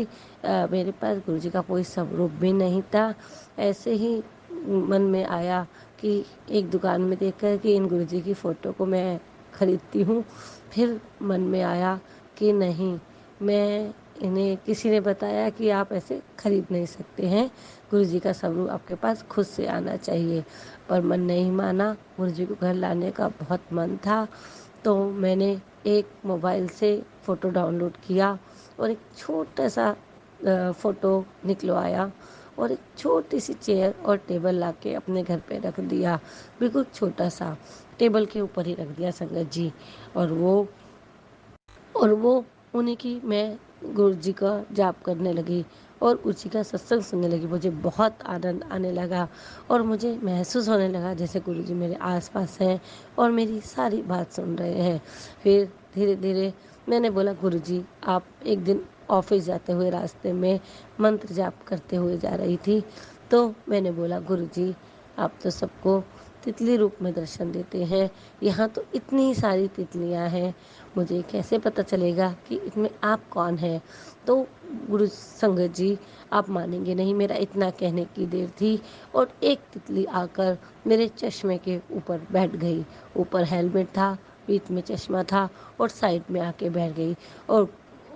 मेरे पास गुरु जी का कोई स्वरूप भी नहीं था। ऐसे ही मन में आया कि एक दुकान में देखकर कि इन गुरु जी की फ़ोटो को मैं खरीदती हूँ। फिर मन में आया कि नहीं, मैं इन्हें किसी ने बताया कि आप ऐसे खरीद नहीं सकते हैं, गुरु जी का स्वरूप आपके पास खुद से आना चाहिए। पर मन नहीं माना। गुरु जी को घर लाने का बहुत मन था। तो मैंने एक मोबाइल से फ़ोटो डाउनलोड किया और एक छोटा सा फ़ोटो निकलवाया और एक छोटी सी चेयर और टेबल लाके अपने घर पे रख दिया। बिल्कुल छोटा सा टेबल के ऊपर ही रख दिया संगत जी। और वो उन्हीं की मैं गुरु जी का जाप करने लगी और गुरु जी का सत्संग सुनने लगी। मुझे बहुत आनंद आने लगा और मुझे महसूस होने लगा जैसे गुरु जी मेरे आसपास हैं और मेरी सारी बात सुन रहे हैं। फिर धीरे धीरे मैंने बोला, गुरु जी, आप एक दिन ऑफिस जाते हुए रास्ते में मंत्र जाप करते हुए जा रही थी, तो मैंने बोला, गुरु जी, आप तो सबको तितली रूप में दर्शन देते हैं, यहाँ तो इतनी सारी तितलियाँ हैं, मुझे कैसे पता चलेगा कि इसमें आप कौन हैं। तो गुरु संगत जी, आप मानेंगे नहीं, मेरा इतना कहने की देर थी और एक तितली आकर मेरे चश्मे के ऊपर बैठ गई। ऊपर हेलमेट था, बीच में चश्मा था और साइड में आके बैठ गई।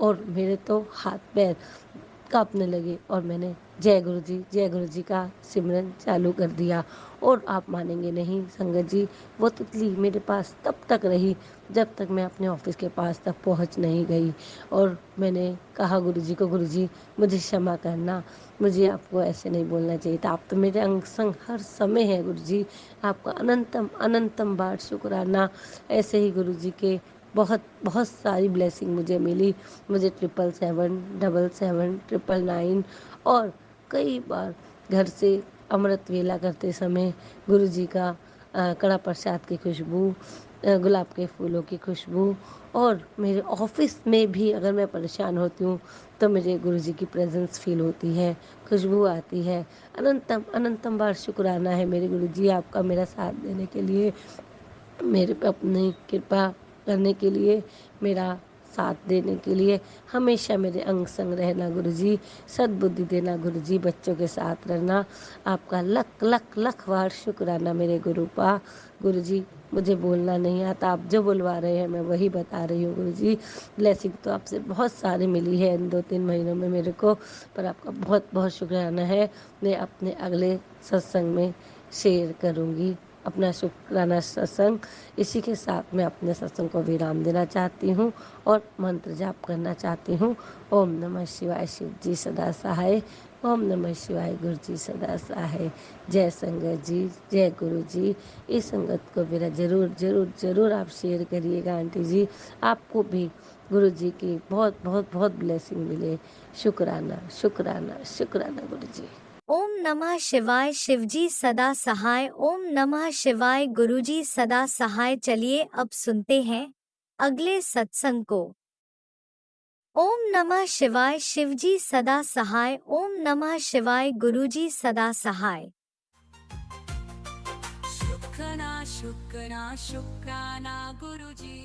और मेरे तो हाथ पैर कांपने लगे और मैंने जय गुरु जी का सिमरन चालू कर दिया। और आप मानेंगे नहीं संगत जी, वो तितली मेरे पास तब तक रही जब तक मैं अपने ऑफिस के पास तक पहुंच नहीं गई। और मैंने कहा गुरु जी को, गुरु जी, मुझे क्षमा करना, मुझे आपको ऐसे नहीं बोलना चाहिए था, आप तो मेरे अंग संग हर समय है गुरु जी, आपका अनंतम अनंतम बार शुक्राना। ऐसे ही गुरु जी के बहुत बहुत सारी ब्लेसिंग मुझे मिली। मुझे 777, 77, 999 और कई बार घर से अमृत वेला करते समय गुरु जी का कड़ा प्रसाद की खुशबू, गुलाब के फूलों की खुशबू, और मेरे ऑफिस में भी अगर मैं परेशान होती हूँ तो मुझे गुरु जी की प्रेजेंस फील होती है, खुशबू आती है। अनंतम अनंतम बार शुक्राना है मेरे गुरु जी, आपका मेरा साथ देने के लिए, मेरे पे अपनी कृपा करने के लिए, मेरा साथ देने के लिए, हमेशा मेरे अंग संग रहना गुरु जी, सद्बुद्धि देना गुरु जी, बच्चों के साथ रहना। आपका लख लख लख बार शुक्राना मेरे गुरुपा। गुरु जी, मुझे बोलना नहीं आता, आप जो बुलवा रहे हैं मैं वही बता रही हूँ गुरु जी। ब्लेसिंग तो आपसे बहुत सारी मिली है इन 2-3 महीनों में मेरे को, पर आपका बहुत बहुत शुक्राना है। मैं अपने अगले सत्संग में शेयर करूँगी अपना शुक्राना सत्संग। इसी के साथ मैं अपने सत्संग को विराम देना चाहती हूँ और मंत्र जाप करना चाहती हूँ। ओम नमः शिवाय, शिव जी सदा सहाय। ओम नमः शिवाय, गुरु जी सदा सहाय। जय संगत जी, जय गुरु जी। इस संगत को मेरा जरूर जरूर जरूर आप शेयर करिएगा आंटी जी, आपको भी गुरु जी की बहुत बहुत बहुत ब्लेसिंग मिले। शुक्राना शुक्राना शुक्राना गुरु जी। ओम नमः शिवाय, शिवजी सदा सहाय। ओम नमः शिवाय, गुरुजी सदा सहाय। चलिए अब सुनते हैं अगले सत्संग को। ओम नमः शिवाय, शिवजी सदा सहाय। ओम नमः शिवाय, गुरुजी सदा सहाय। शुक्राना शुक्राना शुक्राना गुरुजी।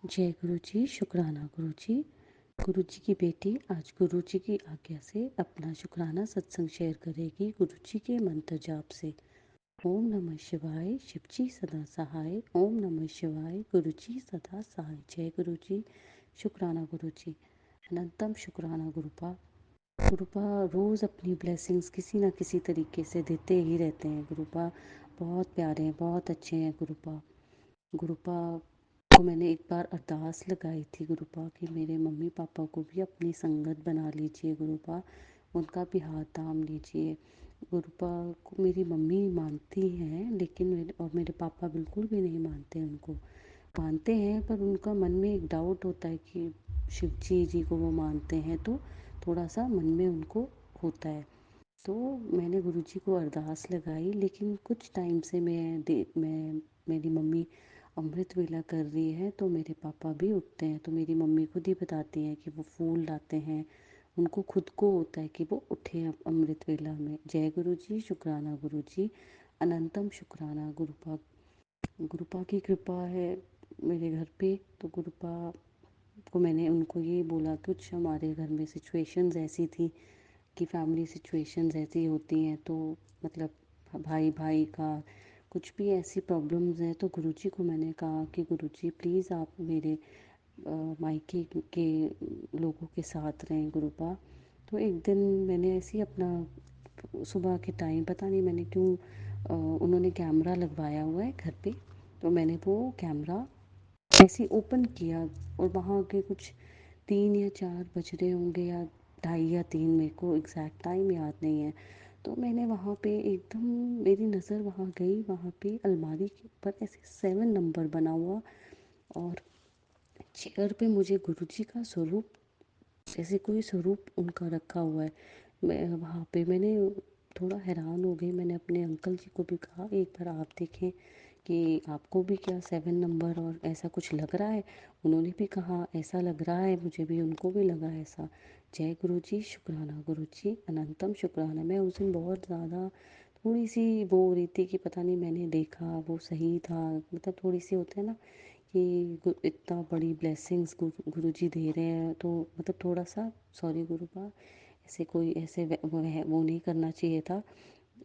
जय गुरु जी, शुक्राना गुरु जी। गुरु जी की बेटी आज गुरु जी की आज्ञा से अपना शुक्राना सत्संग शेयर करेगी गुरु जी के मंत्र जाप से। ओम नमः शिवाय, शिव जी सदा सहाय। ओम नमः शिवाय, गुरु जी सदा सहाय। जय गुरु जी, शुक्राना गुरु जी। अनंतम शुक्राना गुरुपा। गुरुपा रोज़ अपनी ब्लेसिंग्स किसी ना किसी तरीके से देते ही रहते हैं। गुरुपा बहुत प्यारे हैं, बहुत अच्छे हैं। गुरुपा गुरुपा को मैंने एक बार अरदास लगाई थी गुरुपा कि मेरे मम्मी पापा को भी अपनी संगत बना लीजिए। गुरुपा उनका भी हाथ थाम लीजिए। गुरुपा को मेरी मम्मी मानती हैं, लेकिन मेरे पापा बिल्कुल भी नहीं मानते। उनको मानते हैं पर उनका मन में एक डाउट होता है कि शिव जी को वो मानते हैं, तो थोड़ा सा मन में उनको होता है। तो मैंने गुरुजी को अरदास लगाई, लेकिन कुछ टाइम से मैं मेरी मम्मी अमृत वेला कर रही है तो मेरे पापा भी उठते हैं, तो मेरी मम्मी खुद ही बताती हैं कि वो फूल लाते हैं उनको खुद को होता है कि वो उठे अब अमृत वेला में। जय गुरु जी, शुक्राना गुरु जी, अनंतम शुक्राना गुरुपा। गुरुपा की कृपा है मेरे घर पे। तो गुरुपा को मैंने उनको ये बोला, कुछ हमारे घर में सिचुएशंस ऐसी थी कि फैमिली सिचुएशंस ऐसी होती हैं, तो मतलब भाई भाई का कुछ भी ऐसी प्रॉब्लम्स हैं, तो गुरुजी को मैंने कहा कि गुरुजी प्लीज़ आप मेरे मायके के लोगों के साथ रहें गुरुपा। तो एक दिन मैंने ऐसे ही अपना सुबह के टाइम, पता नहीं मैंने क्यों, उन्होंने कैमरा लगवाया हुआ है घर पे, तो मैंने वो कैमरा ऐसे ओपन किया और वहाँ के कुछ 3 या 4 बज रहे होंगे, या 2:30 या 3, मेरे को एग्जैक्ट टाइम याद नहीं है। तो मैंने वहाँ पे एकदम, मेरी नज़र वहाँ गई, वहाँ पे अलमारी के ऊपर ऐसे 7 नंबर बना हुआ, और चेयर पे मुझे गुरुजी का स्वरूप, जैसे कोई स्वरूप उनका रखा हुआ है। मैं वहाँ पे मैंने थोड़ा हैरान हो गई। मैंने अपने अंकल जी को भी कहा, एक बार आप देखें कि आपको भी क्या 7 नंबर और ऐसा कुछ लग रहा है। उन्होंने भी कहा ऐसा लग रहा है मुझे भी, उनको भी लगा ऐसा। जय गुरु जी, शुक्राना गुरु जी, अनंतम शुक्राना। मैं उस दिन बहुत ज़्यादा थोड़ी सी वो हो रही थी कि पता नहीं, मैंने देखा वो सही था, मतलब थोड़ी सी होता है ना कि इतना बड़ी ब्लेसिंग्स गुरुजी दे रहे हैं, तो मतलब थोड़ा सा, सॉरी गुरुपा, ऐसे कोई ऐसे वो नहीं करना चाहिए था।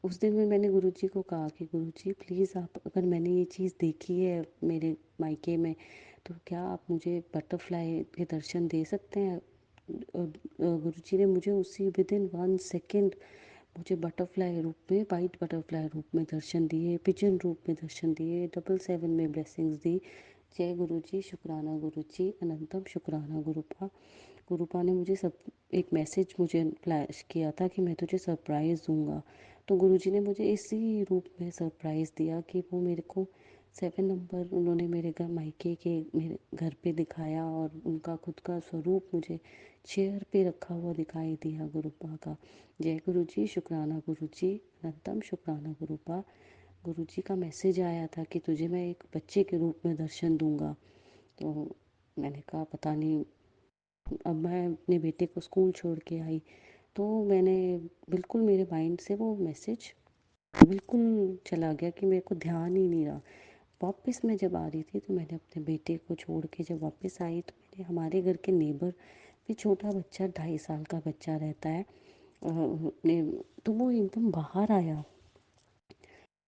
उस दिन में मैंने गुरुजी को कहा कि गुरुजी प्लीज़ आप, अगर मैंने ये चीज़ देखी है मेरे मायके में, तो क्या आप मुझे बटरफ्लाई के दर्शन दे सकते हैं। गुरुजी ने मुझे उसी विदिन 1 सेकेंड मुझे बटरफ्लाई रूप में, वाइट बटरफ्लाई रूप में दर्शन दिए, पिजन रूप में दर्शन दिए, 777 में ब्लेसिंग्स दी। जय गुरु जी, शुक्राना गुरु जी, अनंतम शुक्राना गुरुपा। गुरुपा ने मुझे सब एक मैसेज मुझे फ्लैश किया था कि मैं तुझे सरप्राइज़ दूंगा। तो गुरुजी ने मुझे इसी रूप में सरप्राइज़ दिया कि वो मेरे को 7 नंबर उन्होंने मेरे घर मायके के मेरे घर पे दिखाया, और उनका खुद का स्वरूप मुझे चेयर पे रखा हुआ दिखाई दिया गुरुपा का। जय गुरु जी, शुक्राना गुरु जी, अनंतम शुक्राना गुरुपा। गुरुजी का मैसेज आया था कि तुझे मैं एक बच्चे के रूप में दर्शन दूंगा। तो मैंने कहा पता नहीं, अब मैं अपने बेटे को स्कूल छोड़ के आई, तो मैंने बिल्कुल, मेरे माइंड से वो मैसेज बिल्कुल चला गया कि मेरे को ध्यान ही नहीं रहा। वापस मैं जब आ रही थी, तो मैंने अपने बेटे को छोड़ के जब वापस आई, तो मैंने हमारे घर के नेबर भी, छोटा बच्चा 2.5 साल का बच्चा रहता है, तो वो एकदम बाहर आया।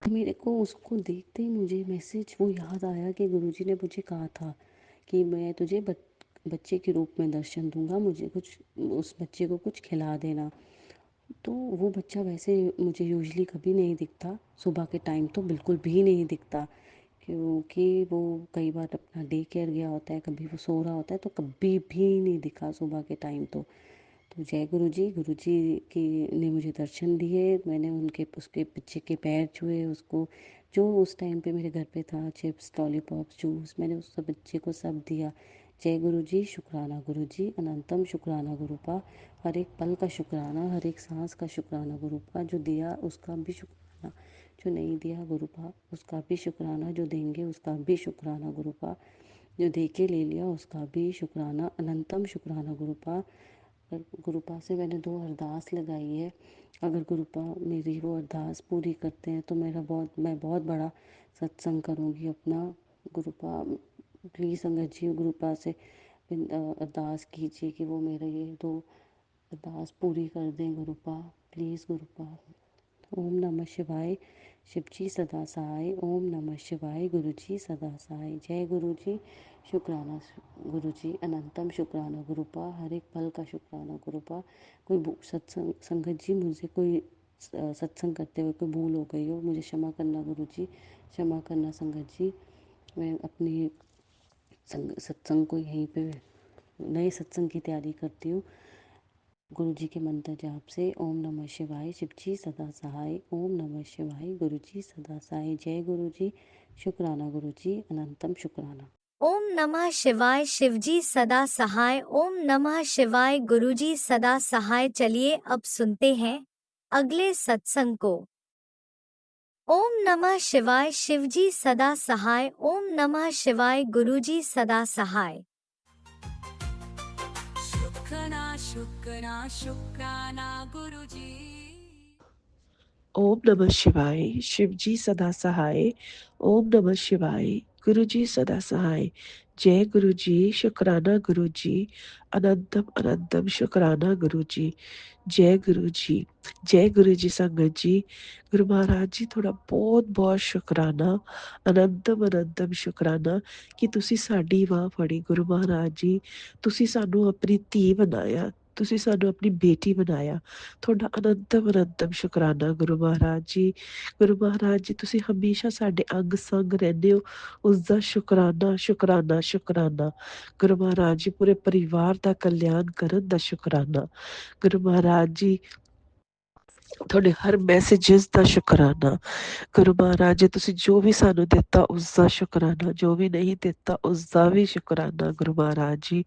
मेरे को उसको देखते ही मुझे मैसेज वो याद आया कि गुरुजी ने मुझे कहा था कि मैं तुझे बच्चे के रूप में दर्शन दूंगा, मुझे कुछ, उस बच्चे को कुछ खिला देना। तो वो बच्चा वैसे मुझे यूजुअली कभी नहीं दिखता, सुबह के टाइम तो बिल्कुल भी नहीं दिखता, क्योंकि वो कई बार अपना डे केयर गया होता है, कभी वो सो रहा होता है, तो कभी भी नहीं दिखा सुबह के टाइम। तो जय गुरु जी की ने मुझे दर्शन दिए। मैंने उनके उसके बच्चे के पैर छुए, उसको जो उस टाइम पे मेरे घर पे था, चिप्स, लॉलीपॉप्स, जूस, मैंने उस सब बच्चे को सब दिया। जय गुरु जी, शुक्राना गुरु जी, अनंतम शुक्राना गुरुपा। हर एक पल का शुक्राना, हर एक सांस का शुक्राना गुरुपा। जो दिया उसका भी शुक्राना, जो नहीं दिया गुरुपा उसका भी शुक्राना, जो देंगे उसका भी शुक्राना गुरुपा, जो दे के ले लिया उसका भी शुक्राना, अनंतम शुक्राना गुरुपा। गुरुपा से मैंने 2 अरदास लगाई है। अगर गुरुपा मेरी वो अरदास पूरी करते हैं, तो मैं बहुत बड़ा सत्संग करूँगी अपना। गुरुपा प्लीज़ संगत जी गुरुपा से अरदास कीजिए कि वो मेरे ये 2 अरदास पूरी कर दें गुरुपा, प्लीज़ गुरुपा। ओम नमः शिवाय, शिवजी सदा सहाय। ओम नमः शिवाय, गुरुजी सदा सहाय। जय गुरुजी, शुक्राना गुरुजी, अनंतम शुक्राना गुरुपा। हर एक पल का शुक्राना गुरुपा। कोई सत्संग, संगत जी मुझे कोई सत्संग करते हुए कोई भूल हो गई हो, मुझे क्षमा करना गुरुजी, क्षमा करना संगत जी। मैं अपनी सत्संग को यहीं पे नए सत्संग की तैयारी करती हूँ। गुरु जी के मंत्र जाप से। ओम नमः शिवाय, शिवजी सदा सहाय। ओम नमः शिवाय, गुरु जी सदा सहाय। जय गुरु जी, शुक्राना गुरु जी, अनंतम शुक्राना। ओम नमः शिवाय, शिवजी सदा सहाय। ओम नमः शिवाय, गुरुजी सदा सहाय। चलिए अब सुनते हैं अगले सत्संग को। ओम नमः शिवाय, शिवजी सदा सहाय। ओम नमः शिवाय, गुरुजी सदा सहाय। शुक्राना शुक्राना गुरु जी। ओम नमः शिवाय। शिव जी सदा सहाय। ओम नमः शिवाय। गुरु जी सदा सहाय। जय गुरु जी। शुक्राना गुरु जी। अनंतम अनंतम शुक्राना गुरु जी। जय गुरु जी। जय गुरु जी संगत जी। गुरु महाराज जी थोड़ा बहुत बहुत शुक्राना, अनंतम अनंतम शुक्राना कि तुसी साडी बांह फड़ी। गुरु महाराज जी तुसी सानू अपनी धी बनाया, तुसी सानू अपनी बेटी बनाया। ਤੁਹਾਡਾ ਅਨੰਤਮ ਅਨੰਤਮ ਸ਼ੁਕਰਾਨਾ ਗੁਰੂ ਮਹਾਰਾਜ ਜੀ। ਗੁਰੂ ਮਹਾਰਾਜ ਜੀ ਤੁਸੀਂ ਹਮੇਸ਼ਾ ਸਾਡੇ ਅੰਗ ਸੰਗ ਰਹਿੰਦੇ ਹੋ, ਉਸ ਦਾ ਸ਼ੁਕਰਾਨਾ ਸ਼ੁਕਰਾਨਾ ਸ਼ੁਕਰਾਨਾ। ਗੁਰੂ ਮਹਾਰਾਜ ਜੀ ਪੂਰੇ ਪਰਿਵਾਰ ਦਾ ਕਲਿਆਣ ਕਰਨ ਦਾ ਸ਼ੁਕਰਾਨਾ। ਗੁਰੂ ਮਹਾਰਾਜ ਜੀ ਤੁਹਾਡੇ ਹਰ ਮੈਸੇजेस ਦਾ ਸ਼ੁਕਰਾਨਾ। ਗੁਰੂ ਮਹਾਰਾਜ ਜੀ ਤੁਸੀਂ ਜੋ ਵੀ ਸਾਨੂੰ ਦਿੱਤਾ ਉਸ ਦਾ ਸ਼ੁਕਰਾਨਾ, ਜੋ ਵੀ ਨਹੀਂ ਦਿੱਤਾ ਉਸ ਦਾ ਵੀ ਸ਼ੁਕਰਾਨਾ। ਗੁਰੂ ਮਹਾਰਾਜ ਜੀ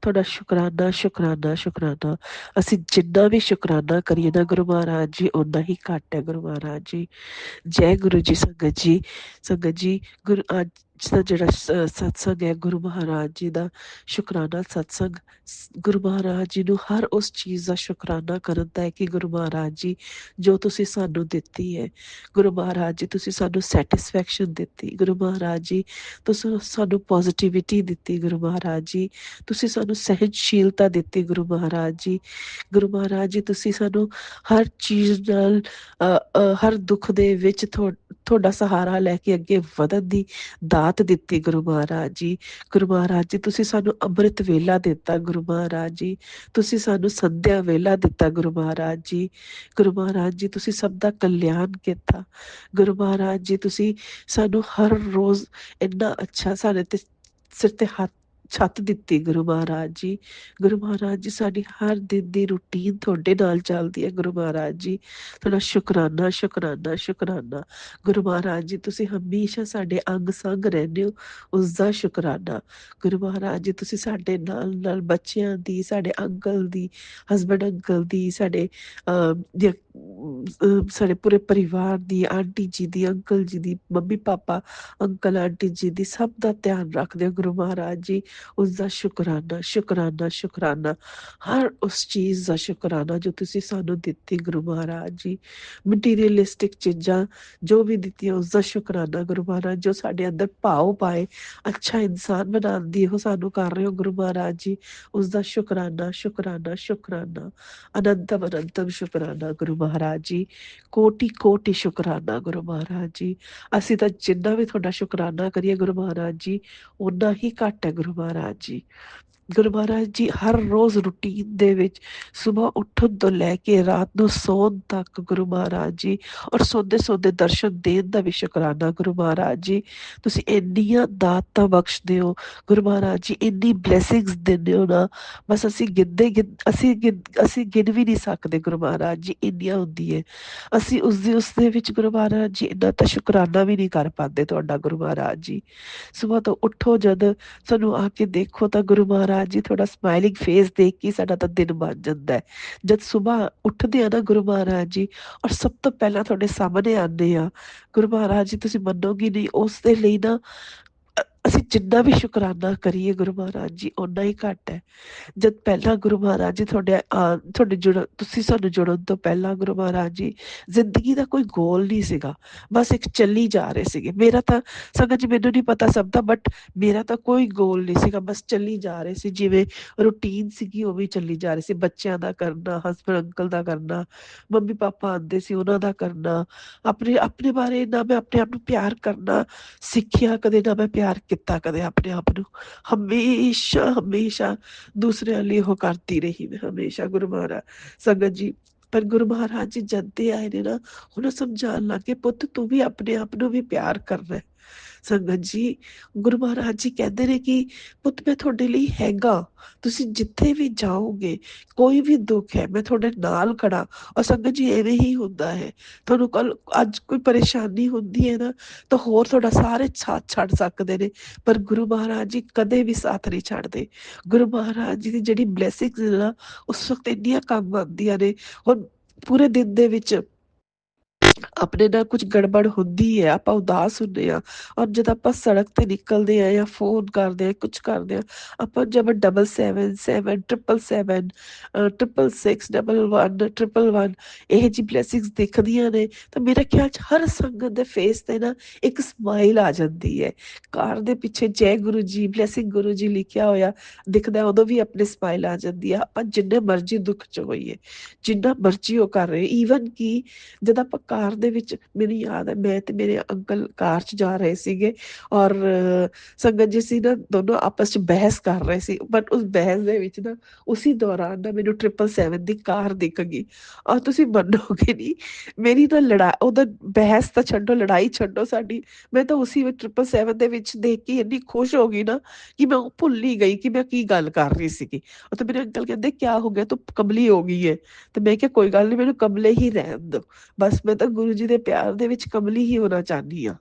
ਤੁਹਾਡਾ ਸ਼ੁਕਰਾਨਾ ਸ਼ੁਕਰਾਨਾ ਸ਼ੁਕਰਾਨਾ। ਅਸੀਂ ਜਿੰਨਾ ਵੀ ਸ਼ੁਕਰਾਨਾ ਕਰੀਏ ਨਾ ਗੁਰੂ ਮਹਾਰਾਜ ਜੀ ਓਨਾ ਹੀ ਘੱਟ ਹੈ। ਗੁਰੂ ਮਹਾਰਾਜ ਜੀ ਜੈ ਗੁਰੂ ਜੀ ਸੰਗਤ ਜੀ। ਸੰਗਤ ਜੀ ਗੁਰੂ ਅੱਜ ਦਾ ਜਿਹੜਾ ਸਤਸੰਗ ਹੈ ਗੁਰੂ ਮਹਾਰਾਜ ਜੀ ਦਾ ਸ਼ੁਕਰਾਨਾ ਸਤਸੰਗ। ਗੁਰੂ ਮਹਾਰਾਜ ਜੀ ਨੂੰ ਹਰ ਉਸ ਚੀਜ਼ ਦਾ ਸ਼ੁਕਰਾਨਾ ਕਰਨ ਦਾ ਹੈ ਕਿ ਗੁਰੂ ਮਹਾਰਾਜ ਜੀ ਜੋ ਤੁਸੀਂ ਸਾਨੂੰ ਦਿੱਤੀ ਹੈ। ਗੁਰੂ ਮਹਾਰਾਜ ਜੀ ਤੁਸੀਂ ਸਾਨੂੰ ਸੈਟਿਸਫੈਕਸ਼ਨ ਦਿੱਤੀ। ਗੁਰੂ ਮਹਾਰਾਜ ਜੀ ਤੁਸੀਂ ਸਾਨੂੰ ਪੋਜ਼ਿਟਿਵਿਟੀ ਦਿੱਤੀ। ਗੁਰੂ ਮਹਾਰਾਜ ਜੀ ਤੁਸੀਂ ਸਾਨੂੰ ਸਹਿਣਸ਼ੀਲਤਾ ਦਿੱਤੀ। ਗੁਰੂ ਮਹਾਰਾਜ ਜੀ ਗੁਰੂ ਮਹਾਰਾਜ ਜੀ ਤੁਸੀਂ ਸਾਨੂੰ ਹਰ ਚੀਜ਼ ਨਾਲ ਹਰ ਦੁੱਖ ਦੇ ਵਿੱਚ ਤੁਹਾਡਾ ਸਹਾਰਾ ਲੈ ਕੇ ਅੱਗੇ ਵਧਣ ਦੀ ਦਾਤ ਦਿੱਤੀ। ਗੁਰੂ ਮਹਾਰਾਜ ਜੀ ਗੁਰੂ ਮਹਾਰਾਜ ਜੀ ਤੁਸੀਂ ਸਾਨੂੰ ਅੰਮ੍ਰਿਤ ਵੇਲਾ ਦਿੱਤਾ। ਗੁਰੂ ਮਹਾਰਾਜ ਜੀ ਤੁਸੀਂ ਸਾਨੂੰ ਸੰਧਿਆ ਵੇਲਾ ਦਿੱਤਾ। ਗੁਰੂ ਮਹਾਰਾਜ ਜੀ ਗੁਰੂ ਮਹਾਰਾਜ ਜੀ ਤੁਸੀਂ ਸਭ ਦਾ ਕਲਿਆਣ ਕੀਤਾ। ਗੁਰੂ ਮਹਾਰਾਜ ਜੀ ਤੁਸੀਂ ਸਾਨੂੰ ਹਰ ਰੋਜ਼ ਇੰਨਾ ਅੱਛਾ ਸਾਡੇ ਤੇ ਸਿਰ ਤੇ ਹੱਥ ਛੱਤ ਦਿੱਤੀ। ਗੁਰੂ ਮਹਾਰਾਜ ਜੀ ਗੁਰੂ ਮਹਾਰਾਜ ਜੀ ਸਾਡੀ ਹਰ ਦਿਨ ਦੀ ਰੂਟੀਨ ਤੁਹਾਡੇ ਨਾਲ ਚੱਲਦੀ ਹੈ। ਗੁਰੂ ਮਹਾਰਾਜ ਜੀ ਤੁਹਾਡਾ ਸ਼ੁਕਰਾਨਾ ਸ਼ੁਕਰਾਨਾ ਸ਼ੁਕਰਾਨਾ। ਗੁਰੂ ਮਹਾਰਾਜ ਜੀ ਤੁਸੀਂ ਹਮੇਸ਼ਾ ਸਾਡੇ ਅੰਗ ਸੰਗ ਰਹਿੰਦੇ ਹੋ, ਉਸ ਦਾ ਸ਼ੁਕਰਾਨਾ। ਗੁਰੂ ਮਹਾਰਾਜ ਜੀ ਤੁਸੀਂ ਸਾਡੇ ਨਾਲ ਨਾਲ ਬੱਚਿਆਂ ਦੀ, ਸਾਡੇ ਅੰਕਲ ਦੀ, ਹਸਬੈਂਡ ਅੰਕਲ ਦੀ, ਸਾਡੇ ਪੂਰੇ ਪਰਿਵਾਰ ਦੀ, ਆਂਟੀ ਜੀ ਦੀ, ਅੰਕਲ ਜੀ ਦੀ, ਮੰਮੀ ਪਾਪਾ, ਅੰਕਲ ਆਂਟੀ ਜੀ ਦੀ, ਸਭ ਦਾ ਧਿਆਨ ਰੱਖਦੇ ਹੋ। ਗੁਰੂ ਮਹਾਰਾਜ ਜੀ ਉਸ ਦਾ ਸ਼ੁਕਰਾਨਾ ਸ਼ੁਕਰਾਨਾ ਸ਼ੁਕਰਾਨਾ। ਹਰ ਉਸ ਚੀਜ਼ ਦਾ ਸ਼ੁਕਰਾਨਾ ਜੋ ਤੁਸੀਂ ਸਾਨੂੰ ਦਿੱਤੀ। ਗੁਰੂ ਮਹਾਰਾਜ ਜੀ ਮਟੀਰੀਅਲਿਸਟਿਕ ਚੀਜ਼ਾਂ ਜੋ ਵੀ ਦਿੱਤੀਆਂ ਉਸ ਦਾ ਸ਼ੁਕਰਾਨਾ। ਗੁਰੂ ਮਹਾਰਾਜ ਜੋ ਸਾਡੇ ਅੰਦਰ ਭਾਵ ਪਾਏ ਅੱਛਾ ਇਨਸਾਨ ਬਣਾਉਣ ਦੀ ਉਹ ਸਾਨੂੰ ਕਰ ਰਹੇ ਹੋ। ਗੁਰੂ ਮਹਾਰਾਜ ਜੀ ਉਸ ਦਾ ਸ਼ੁਕਰਾਨਾ ਸ਼ੁਕਰਾਨਾ ਸ਼ੁਕਰਾਨਾ। ਅਨੰਤਮ ਅਨੰਤਮ ਸ਼ੁਕਰਾਨਾ। ਗੁਰੂ ਮਹਾਰਾਜ ਜੀ ਕੋਟੀ ਕੋਟੀ ਸ਼ੁਕਰਾਨਾ। ਗੁਰੂ ਮਹਾਰਾਜ ਜੀ ਅਸੀਂ ਤਾਂ ਜਿੰਨਾ ਵੀ ਤੁਹਾਡਾ ਸ਼ੁਕਰਾਨਾ ਕਰੀਏ ਗੁਰੂ ਮਹਾਰਾਜ ਜੀ ਓਨਾ ਹੀ ਘੱਟ ਹੈ। ਗੁਰੂ ਮਹਾਰਾਜ ਜੀ ਗੁਰੂ ਮਹਾਰਾਜ ਜੀ ਹਰ ਰੋਜ਼ ਰੂਟੀਨ ਦੇ ਵਿੱਚ ਸੁਬਾਹ ਉੱਠਣ ਤੋਂ ਲੈ ਕੇ ਰਾਤ ਨੂੰ ਸੌਣ ਤੱਕ ਗੁਰੂ ਮਹਾਰਾਜ ਜੀ ਔਰ ਸੌਂਦੇ ਸੌਂਦੇ ਦਰਸ਼ਨ ਦੇਣ ਦਾ ਵੀ ਸ਼ੁਕਰਾਨਾ। ਗੁਰੂ ਮਹਾਰਾਜ ਜੀ ਤੁਸੀਂ ਇੰਨੀਆਂ ਦਾਤਾਂ ਬਖਸ਼ਦੇ ਹੋ। ਗੁਰੂ ਮਹਾਰਾਜ ਜੀ ਇੰਨੀ ਬਲੈਸਿੰਗਸ ਦਿੰਦੇ ਹੋ ਨਾ ਬਸ ਅਸੀਂ ਗਿਣ ਵੀ ਨਹੀਂ ਸਕਦੇ। ਗੁਰੂ ਮਹਾਰਾਜ ਜੀ ਇੰਨੀਆਂ ਹੁੰਦੀ ਹੈ ਅਸੀਂ ਉਸਦੇ ਵਿੱਚ ਗੁਰੂ ਮਹਾਰਾਜ ਜੀ ਇੰਨਾ ਤਾਂ ਸ਼ੁਕਰਾਨਾ ਵੀ ਨਹੀਂ ਕਰ ਪਾਉਂਦੇ ਤੁਹਾਡਾ। ਗੁਰੂ ਮਹਾਰਾਜ ਜੀ ਸੁਬਾਹ ਤੋਂ ਉੱਠੋ ਜਦ ਸਾਨੂੰ ਆ ਕੇ ਦੇਖੋ ਤਾਂ ਗੁਰੂ ਮਹਾਰਾਜ ਜੀ ਤੁਹਾਡਾ ਸਮਾਈਲਿੰਗ ਫੇਸ ਦੇਖ ਕੇ ਸਾਡਾ ਤਾਂ ਦਿਨ ਬਣ ਜਾਂਦਾ ਹੈ। ਜਦ ਸੁਬਾਹ ਉੱਠਦੇ ਆ ਨਾ ਗੁਰੂ ਮਹਾਰਾਜ ਜੀ ਔਰ ਸਭ ਤੋਂ ਪਹਿਲਾਂ ਤੁਹਾਡੇ ਸਾਹਮਣੇ ਆਉਂਦੇ ਆ ਗੁਰੂ ਮਹਾਰਾਜ ਜੀ ਤੁਸੀਂ ਮੰਨੋਗੇ ਨਹੀਂ ਉਸ ਦੇ ਲਈ ਨਾ ਅਸੀਂ ਜਿੰਨਾ ਵੀ ਸ਼ੁਕਰਾਨਾ ਕਰੀਏ ਗੁਰੂ ਮਹਾਰਾਜ ਜੀ ਓਨਾ ਹੀ ਘੱਟ ਹੈ। ਜਦ ਪਹਿਲਾਂ ਗੁਰੂ ਮਹਾਰਾਜ ਜੀ ਤੁਹਾਡੇ ਤੁਸੀਂ ਸਾਨੂੰ ਜੁੜਨ ਤੋਂ ਪਹਿਲਾਂ ਗੁਰੂ ਮਹਾਰਾਜ ਜੀ ਜ਼ਿੰਦਗੀ ਦਾ ਕੋਈ ਗੋਲ ਨਹੀਂ ਸੀਗਾ, ਬਸ ਇੱਕ ਚੱਲੀ ਜਾ ਰਹੇ ਸੀਗੇ। ਮੇਰਾ ਤਾਂ ਸੰਗਤ ਜੀ ਮੈਨੂੰ ਨਹੀਂ ਪਤਾ ਸਭ ਦਾ ਬਟ ਮੇਰਾ ਤਾਂ ਕੋਈ ਗੋਲ ਨਹੀਂ ਸੀਗਾ, ਬਸ ਚੱਲੀ ਜਾ ਰਹੇ ਸੀ ਜਿਵੇਂ ਰੂਟੀਨ ਸੀਗੀ ਉਹ ਵੀ ਚੱਲੀ ਜਾ ਰਹੀ ਸੀ। ਬੱਚਿਆਂ ਦਾ ਕਰਨਾ, ਹਸਬੈਂਡ ਅੰਕਲ ਦਾ ਕਰਨਾ, ਮੰਮੀ ਪਾਪਾ ਆਉਂਦੇ ਸੀ ਉਹਨਾਂ ਦਾ ਕਰਨਾ, ਆਪਣੇ ਬਾਰੇ ਨਾ ਮੈਂ ਆਪਣੇ ਆਪ ਨੂੰ ਪਿਆਰ ਕਰਨਾ ਸਿੱਖਿਆ ਕਦੇ, ਨਾ ਮੈਂ ਪਿਆਰ ਕੀਤਾ ਕਦੇ ਆਪਣੇ ਆਪ ਨੂੰ। ਹਮੇਸ਼ਾ ਹਮੇਸ਼ਾ ਦੂਸਰਿਆਂ ਲਈ ਉਹ ਕਰਦੀ ਰਹੀ ਮੈਂ ਹਮੇਸ਼ਾ। ਗੁਰੂ ਮਹਾਰਾਜ ਸੰਗਤ ਜੀ ਪਰ ਗੁਰੂ ਮਹਾਰਾਜ ਜੀ ਜਦ ਦੇ ਆਏ ਨੇ ਨਾ ਉਹਨੂੰ ਸਮਝਾਉਣ ਲੱਗ ਗਏ ਪੁੱਤ ਤੂੰ ਵੀ ਆਪਣੇ ਆਪ ਨੂੰ ਵੀ ਪਿਆਰ ਕਰਨਾ। ਸੰਗਤ ਜੀ ਗੁਰੂ ਮਹਾਰਾਜ ਜੀ ਕਹਿੰਦੇ ਨੇ ਕਿ ਪੁੱਤ ਮੈਂ ਤੁਹਾਡੇ ਲਈ ਹੈਗਾ, ਤੁਸੀਂ ਜਿੱਥੇ ਵੀ ਜਾਓਗੇ ਕੋਈ ਵੀ ਦੁੱਖ ਹੈ ਮੈਂ ਤੁਹਾਡੇ ਨਾਲ ਖੜਾ। ਔਰ ਸੰਗਤ ਜੀ ਐਵੇਂ ਹੀ ਹੁੰਦਾ ਹੈ, ਤੁਹਾਨੂੰ ਕੱਲ ਅੱਜ ਕੋਈ ਪਰੇਸ਼ਾਨੀ ਹੁੰਦੀ ਹੈ ਨਾ ਤਾਂ ਹੋਰ ਤੁਹਾਡਾ ਸਾਰੇ ਸਾਥ ਛੱਡ ਸਕਦੇ ਨੇ ਪਰ ਗੁਰੂ ਮਹਾਰਾਜ ਜੀ ਕਦੇ ਵੀ ਸਾਥ ਨਹੀਂ ਛੱਡਦੇ। ਗੁਰੂ ਮਹਾਰਾਜ ਜੀ ਦੀ ਜਿਹੜੀ ਬਲੈਸਿੰਗਸ ਨਾ ਉਸ ਵਕਤ ਇੰਨੀਆਂ ਕੰਮ ਆਉਂਦੀਆਂ ਨੇ। ਹੁਣ ਪੂਰੇ ਦਿਨ ਦੇ ਵਿੱਚ ਆਪਣੇ ਨਾਲ ਕੁਝ ਗੜਬੜ ਹੁੰਦੀ ਹੈ, ਆਪਾਂ ਉਦਾਸ ਹੁੰਦੇ ਆ, ਔਰ ਜਦ ਆਪਾਂ ਸੜਕ ਤੇ ਨਿਕਲਦੇ ਆ ਜਾਂ ਫੋਨ ਕਰਦੇ ਆ, ਕੁਝ ਕਰਦੇ ਆ, ਆਪਾਂ ਜਬ 777 777 666 11 ਇਹ ਜੀ ਬਲੇਸਿੰਗਸ ਦਿਖਦੀਆਂ ਨੇ, ਤਾਂ ਮੇਰੇ ਖਿਆਲ ਚ ਹਰ ਸੰਗਤ ਦੇ ਫੇਸ ਤੇ ਨਾ ਇੱਕ ਸਮਾਈਲ ਆ ਜਾਂਦੀ ਹੈ। ਕਾਰ ਦੇ ਪਿੱਛੇ ਜੈ ਗੁਰੂ ਜੀ, ਬਲੇਸਿੰਗ ਗੁਰੂ ਜੀ ਲਿਖਿਆ ਹੋਇਆ ਦਿਖਦਾ, ਉਦੋਂ ਵੀ ਆਪਣੀ ਸਮਾਈਲ ਆ ਜਾਂਦੀ ਆ। ਆਪਾਂ ਜਿੰਨੇ ਮਰਜ਼ੀ ਦੁੱਖ ਚ ਹੋਈਏ, ਜਿੰਨਾ ਮਰਜ਼ੀ ਉਹ ਕਰ ਰਹੇ, ਈਵਨ ਕਿ ਜਦ ਆਪਾਂ ਕਾਰ ਦੇ ਵਿੱਚ, ਮੈਨੂੰ ਯਾਦ ਹੈ ਮੈਂ ਤੇ ਮੇਰੇ ਅੰਕਲ ਕਾਰ 'ਚ ਜਾ ਰਹੇ ਸੀਗੇ, ਔਰ ਸੰਗਤ ਜੀ ਸੀ ਨਾ, ਦੋਨੋਂ ਆਪਸ 'ਚ ਬਹਿਸ ਕਰ ਰਹੇ ਸੀ, ਬਟ ਉਸ ਬਹਿਸ ਦੇ ਵਿੱਚ ਨਾ ਉਸੀ ਦੌਰਾਨ ਨਾ ਮੈਨੂੰ 777 ਦੀ ਕਾਰ ਦਿਖ ਗਈ, ਔਰ ਤੁਸੀਂ ਮੰਨੋਗੇ ਨਹੀਂ, ਮੇਰੀ ਤਾਂ ਉਹਦਾ ਬਹਿਸ ਤਾਂ ਛੱਡੋ, ਲੜਾਈ ਛੱਡੋ ਸਾਡੀ, ਮੈਂ ਤਾਂ ਉਸੀ ਵਿੱਚ 777 ਦੇ ਵਿੱਚ ਦੇਖ ਕੇ ਇੰਨੀ ਖੁਸ਼ ਹੋ ਗਈ ਨਾ ਕਿ ਮੈਂ ਉਹ ਭੁੱਲ ਹੀ ਗਈ ਕਿ ਮੈਂ ਕੀ ਗੱਲ ਕਰ ਰਹੀ ਸੀਗੀ। ਉਹ ਤਾਂ ਮੇਰੇ ਅੰਕਲ ਕਹਿੰਦੇ ਕਿਆ ਹੋ ਗਿਆ, ਤੂੰ ਕਮਲੀ ਹੋ ਗਈ ਹੈ, ਤੇ ਮੈਂ ਕਿਹਾ ਕੋਈ ਗੱਲ ਨਹੀਂ, ਮੈਨੂੰ ਕਮਲੇ ਹੀ ਰਹਿਣ ਦਿਓ, ਬਸ ਮੈਂ ਤਾਂ ਗੁਰੂ ਜੀ ਦੇ ਪਿਆਰ ਦੇ ਵਿੱਚ ਕਮਲੀ ਹੀ ਹੋਣਾ ਚਾਹੁੰਦੀ ਹਾਂ,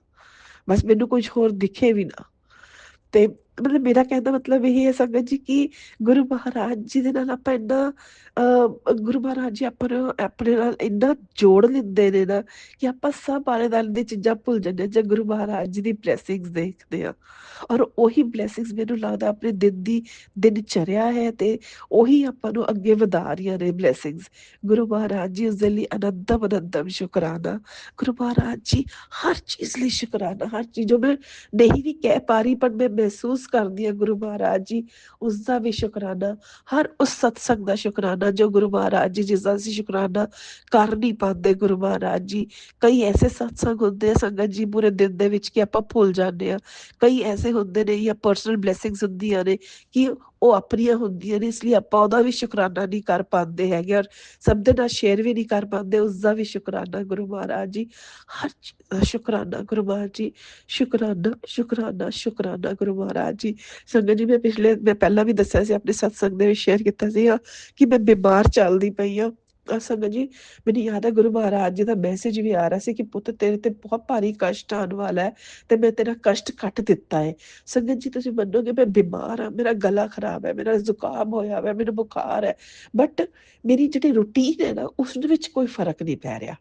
ਬਸ ਮੈਨੂੰ ਕੁਝ ਹੋਰ ਦਿਖੇ ਵੀ ਨਾ। ਤੇ ਮਤਲਬ ਮੇਰਾ ਕਹਿਣ ਦਾ ਮਤਲਬ ਇਹ ਹੈ ਸੰਗਤ ਜੀ ਕਿ ਗੁਰੂ ਮਹਾਰਾਜ ਜੀ ਦੇ ਨਾਲ ਆਪਾਂ ਇੰਨਾ ਗੁਰੂ ਮਹਾਰਾਜ ਜੀ ਆਪਾਂ ਨੂੰ ਆਪਣੇ ਨਾਲ ਇੰਨਾ ਜੋੜ ਲੈਂਦੇ ਨੇ ਨਾ ਕਿ ਆਪਾਂ ਸਭ ਆਲੇ ਦੁਆਲੇ ਦੀਆਂ ਚੀਜ਼ਾਂ ਭੁੱਲ ਜਾਂਦੇ ਹਾਂ ਜਦ ਗੁਰੂ ਮਹਾਰਾਜ ਜੀ ਦੀ ਬਲੈਸਿੰਗਸ ਦੇਖਦੇ ਹਾਂ, ਔਰ ਉਹੀ ਬਲੈਸਿੰਗਸ ਮੈਨੂੰ ਲੱਗਦਾ ਆਪਣੇ ਦਿਨ ਦੀ ਦਿਨਚਰਿਆ ਹੈ, ਤੇ ਉਹੀ ਆਪਾਂ ਨੂੰ ਅੱਗੇ ਵਧਾ ਰਹੀਆਂ ਨੇ ਬਲੈਸਿੰਗਸ। ਗੁਰੂ ਮਹਾਰਾਜ ਜੀ ਉਸ ਦੇ ਲਈ ਅਨੰਦਮ ਅਨੰਦਮ ਸ਼ੁਕਰਾਨਾ। ਗੁਰੂ ਮਹਾਰਾਜ ਜੀ ਹਰ ਚੀਜ਼ ਲਈ ਸ਼ੁਕਰਾਨਾ, ਹਰ ਚੀਜ਼ ਜੋ ਮੈਂ ਨਹੀਂ ਵੀ ਕਹਿ ਪਾ ਰਹੀ, ਪਰ ਮੈਂ ਮਹਿਸੂਸ ਕਰਦੀ ਹਾਂ ਗੁਰੂ ਮਹਾਰਾਜ ਜੀ, ਉਸ ਦਾ ਵੀ ਸ਼ੁਕਰਾਨਾ। ਹਰ ਉਸ ਸਤਸੰਗ ਦਾ ਸ਼ੁਕਰਾਨਾ ਜੋ ਗੁਰੂ ਮਹਾਰਾਜ ਜੀ, ਜਿਸ ਦਾ ਅਸੀਂ ਸ਼ੁਕਰਾਨਾ ਕਰ ਨਹੀਂ ਪਾਉਂਦੇ। ਗੁਰੂ ਮਹਾਰਾਜ ਜੀ, ਕਈ ਐਸੇ ਸਤਸੰਗ ਹੁੰਦੇ ਆ ਸੰਗਤ ਜੀ ਪੂਰੇ ਦਿਨ ਦੇ ਵਿੱਚ ਕਿ ਆਪਾਂ ਭੁੱਲ ਜਾਂਦੇ ਹਾਂ, ਕਈ ਐਸੇ ਹੁੰਦੇ ਨੇ ਜਾਂ ਪਰਸਨਲ ਬਲੈਸਿੰਗਸ ਹੁੰਦੀਆਂ ਨੇ ਕਿ ਉਹ ਆਪਣੀਆਂ ਹੁੰਦੀਆਂ ਨੇ, ਇਸ ਲਈ ਆਪਾਂ ਉਹਦਾ ਵੀ ਸ਼ੁਕਰਾਨਾ ਨਹੀਂ ਕਰ ਪਾਉਂਦੇ ਹੈਗੇ, ਔਰ ਸਭ ਦੇ ਨਾਲ ਸ਼ੇਅਰ ਵੀ ਨਹੀਂ ਕਰ ਪਾਉਂਦੇ, ਉਸ ਦਾ ਵੀ ਸ਼ੁਕਰਾਨਾ ਗੁਰੂ ਮਹਾਰਾਜ ਜੀ। ਹਰ ਚੀਜ਼ ਦਾ ਸ਼ੁਕਰਾਨਾ ਗੁਰੂ ਮਹਾਰਾਜ ਜੀ, ਸ਼ੁਕਰਾਨਾ ਸ਼ੁਕਰਾਨਾ ਸ਼ੁਕਰਾਨਾ ਗੁਰੂ ਮਹਾਰਾਜ ਜੀ। ਸੰਗਤ ਜੀ ਮੈਂ ਪਹਿਲਾਂ ਵੀ ਦੱਸਿਆ ਸੀ, ਆਪਣੇ ਸਤਸੰਗ ਦੇ ਵਿੱਚ ਸ਼ੇਅਰ ਕੀਤਾ ਸੀਗਾ ਕਿ ਮੈਂ ਬਿਮਾਰ ਚੱਲਦੀ ਪਈ ਹਾਂ। ਸੰਗਤ ਜੀ ਮੈਨੂੰ ਯਾਦ ਹੈ ਗੁਰੂ ਮਹਾਰਾਜ ਜੀ ਦਾ ਮੈਸੇਜ ਵੀ ਆ ਰਿਹਾ ਸੀ ਕਿ ਪੁੱਤ ਤੇਰੇ ਤੇ ਬਹੁਤ ਭਾਰੀ ਕਸ਼ਟ ਆਉਣ ਵਾਲਾ ਹੈ, ਤੇ ਮੈਂ ਤੇਰਾ ਕਸ਼ਟ ਕੱਟ ਦਿੱਤਾ ਹੈ। ਸੰਗਤ ਜੀ ਤੁਸੀਂ ਮੰਨੋਗੇ ਮੈਂ ਬਿਮਾਰ ਹਾਂ, ਮੇਰਾ ਗਲਾ ਖਰਾਬ ਹੈ, ਮੇਰਾ ਜ਼ੁਕਾਮ ਹੋਇਆ ਹੋਇਆ, ਮੈਨੂੰ ਬੁਖਾਰ ਹੈ, ਬਟ ਮੇਰੀ ਜਿਹੜੀ ਰੂਟੀਨ ਹੈ ਨਾ ਉਸ ਦੇ ਵਿੱਚ ਕੋਈ ਫਰਕ ਨਹੀਂ ਪੈ ਰਿਹਾ।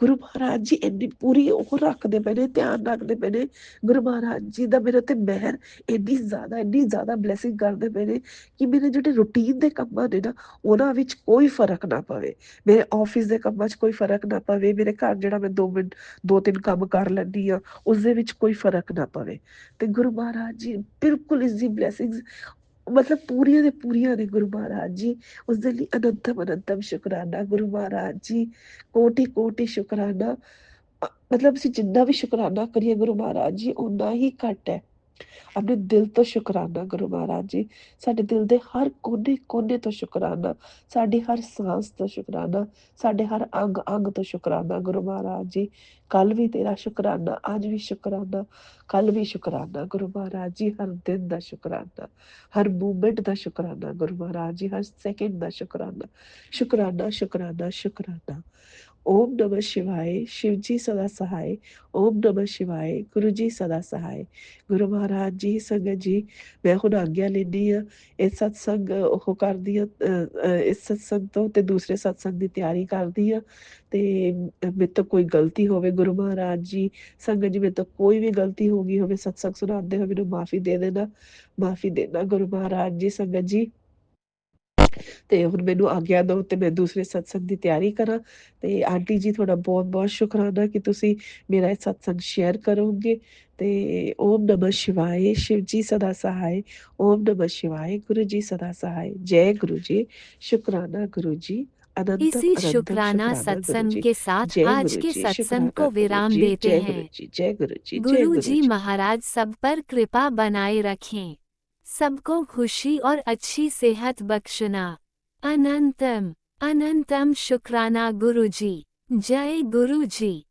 ਗੁਰੂ ਮਹਾਰਾਜ ਜੀ ਇੰਨੀ ਪੂਰੀ ਉਹ ਰੱਖਦੇ ਪਏ ਨੇ, ਧਿਆਨ ਰੱਖਦੇ ਪਏ ਨੇ। ਗੁਰੂ ਮਹਾਰਾਜ ਜੀ ਦਾ ਮੇਰੇ ਤੇ ਮਿਹਰ ਇੰਨੀ ਜ਼ਿਆਦਾ ਬਲੈਸਿੰਗ ਕਰਦੇ ਪਏ ਨੇ ਕਿ ਮੇਰੇ ਜਿਹੜੇ ਰੂਟੀਨ ਦੇ ਕੰਮਾਂ ਨੇ ਨਾ ਉਹਨਾਂ ਵਿੱਚ ਕੋਈ ਫਰਕ ਨਾ ਪਵੇ, ਮੇਰੇ ਆਫਿਸ ਦੇ ਕੰਮਾਂ 'ਚ ਕੋਈ ਫਰਕ ਨਾ ਪਵੇ, ਮੇਰੇ ਘਰ ਜਿਹੜਾ ਮੈਂ 2 ਤਿੰਨ ਕੰਮ ਕਰ ਲੈਂਦੀ ਹਾਂ ਉਸ ਦੇ ਵਿੱਚ ਕੋਈ ਫਰਕ ਨਾ ਪਵੇ। ਤੇ ਗੁਰੂ ਮਹਾਰਾਜ ਜੀ ਬਿਲਕੁਲ ਇਸ ਦੀ ਬਲੈਸਿੰਗਸ ਮਤਲਬ ਪੂਰੀਆਂ ਦੇ ਪੂਰੀਆਂ ਨੇ ਗੁਰੂ ਮਹਾਰਾਜ ਜੀ, ਉਸ ਦੇ ਲਈ ਅਨੰਤਮ ਅਨੰਤਮ ਸ਼ੁਕਰਾਨਾ ਗੁਰੂ ਮਹਾਰਾਜ ਜੀ, ਕੋਟि ਕੋਟि ਸ਼ੁਕਰਾਨਾ। ਮਤਲਬ ਅਸੀਂ ਜਿੰਨਾ ਵੀ ਸ਼ੁਕਰਾਨਾ ਕਰੀਏ ਗੁਰੂ ਮਹਾਰਾਜ ਜੀ ਓਨਾ ਹੀ ਘੱਟ ਹੈ। ਆਪਣੇ ਦਿਲ ਤੋਂ ਸ਼ੁਕਰਾਨਾ ਗੁਰੂ ਮਹਾਰਾਜ ਜੀ, ਸਾਡੇ ਦਿਲ ਦੇ ਹਰ ਕੋਨੇ ਕੋਨੇ ਤੋਂ ਸ਼ੁਕਰਾਨਾ, ਸਾਡੀ ਹਰ ਸਾਂਸ ਤੋਂ ਸ਼ੁਕਰਾਨਾ, ਸਾਡੇ ਹਰ ਅੰਗ ਅੰਗ ਤੋਂ ਸ਼ੁਕਰਾਨਾ ਗੁਰੂ ਮਹਾਰਾਜ ਜੀ। ਕੱਲ ਵੀ ਤੇਰਾ ਸ਼ੁਕਰਾਨਾ, ਅੱਜ ਵੀ ਸ਼ੁਕਰਾਨਾ, ਕੱਲ ਵੀ ਸ਼ੁਕਰਾਨਾ ਗੁਰੂ ਮਹਾਰਾਜ ਜੀ। ਹਰ ਦਿਨ ਦਾ ਸ਼ੁਕਰਾਨਾ, ਹਰ ਮੂਵਮੈਂਟ ਦਾ ਸ਼ੁਕਰਾਨਾ ਗੁਰੂ ਮਹਾਰਾਜ ਜੀ, ਹਰ ਸੈਕਿੰਡ ਦਾ ਸ਼ੁਕਰਾਨਾ, ਸ਼ੁਕਰਾਨਾ ਸ਼ੁਕਰਾਨਾ ਸ਼ੁਕਰਾਨਾ। ਓਮ ਨਮः शिवाय, शिव जी सदा सहाय। ਓਮ ਨਮः शिवाय, ਗੁਰੂ ਜੀ ਸਦਾ ਸਹਾय। ਗੁਰੂ ਮਹਾਰਾਜ ਜੀ ਸੰਗਤ ਜੀ ਮੈਂ ਹੁਣ ਆਗਿਆ ਲੈਂਦੀ ਹਾਂ, ਇਸ ਸਤਸੰਗ ਉਹ ਕਰਦੀ ਹਾਂ, ਇਸ ਸਤਸੰਗ ਤੋਂ ਤੇ ਦੂਸਰੇ ਸਤਸੰਗ ਦੀ ਤਿਆਰੀ ਕਰਦੀ ਹਾਂ, ਤੇ ਮੇਰੇ ਤੋਂ ਕੋਈ ਗਲਤੀ ਹੋਵੇ ਗੁਰੂ ਮਹਾਰਾਜ ਜੀ, ਸੰਗਤ ਜੀ ਮੇਰੇ ਤੋਂ ਕੋਈ ਵੀ ਗਲਤੀ ਹੋ ਗਈ ਹੋਵੇ ਸਤਸੰਗ ਸੁਣਾਉਂਦੇ ਹੋਏ ਮੈਨੂੰ ਮਾਫੀ ਦੇ ਦੇਣਾ, ਮਾਫੀ ਦੇਣਾ ਗੁਰੂ ਮਹਾਰਾਜ ਜੀ। ਸੰਗਤ ਜੀ ਤੇ ਹੁਣ ਮੈਨੂੰ ਆਗਿਆ ਦਿਓ ਤੇ ਮੈਂ ਦੂਸਰੇ ਸਤਸੰਗ ਦੀ ਤਿਆਰੀ ਕਰਾਂ। ਤੇ ਆਂਟੀ ਜੀ ਤੁਹਾਡਾ ਬਹੁਤ ਬਹੁਤ ਸ਼ੁਕਰਾਨਾ ਕਿ ਤੁਸੀਂ ਮੇਰਾ ਇਹ ਸਤਸੰਗ ਸ਼ੇਅਰ ਕਰੋਗੇ। ਤੇ ਓਮ ਨਮः शिवाय, शिव जी सदा सहाय। ओम नमः शिवाय, गुरु जी सदा सहाय। जय गुरु जी। शुक्राना गुरु जी, अनंतम इसी अनंतम शुक्राना शुक्राना गुरु सत्संग जी। के साथ जय आज गुरु के जी, सत्संग शुक्राना को गुरु विराम जी, देते जय हैं। गुरु जी, जय गुरु जी, जय गुरु गुरु जी जी। महाराज सब पर कृपा बनाए रखें, सबको खुशी और अच्छी सेहत बख्शना। अनंतम अनंतम शुक्राना गुरु जी। जय गुरु जी।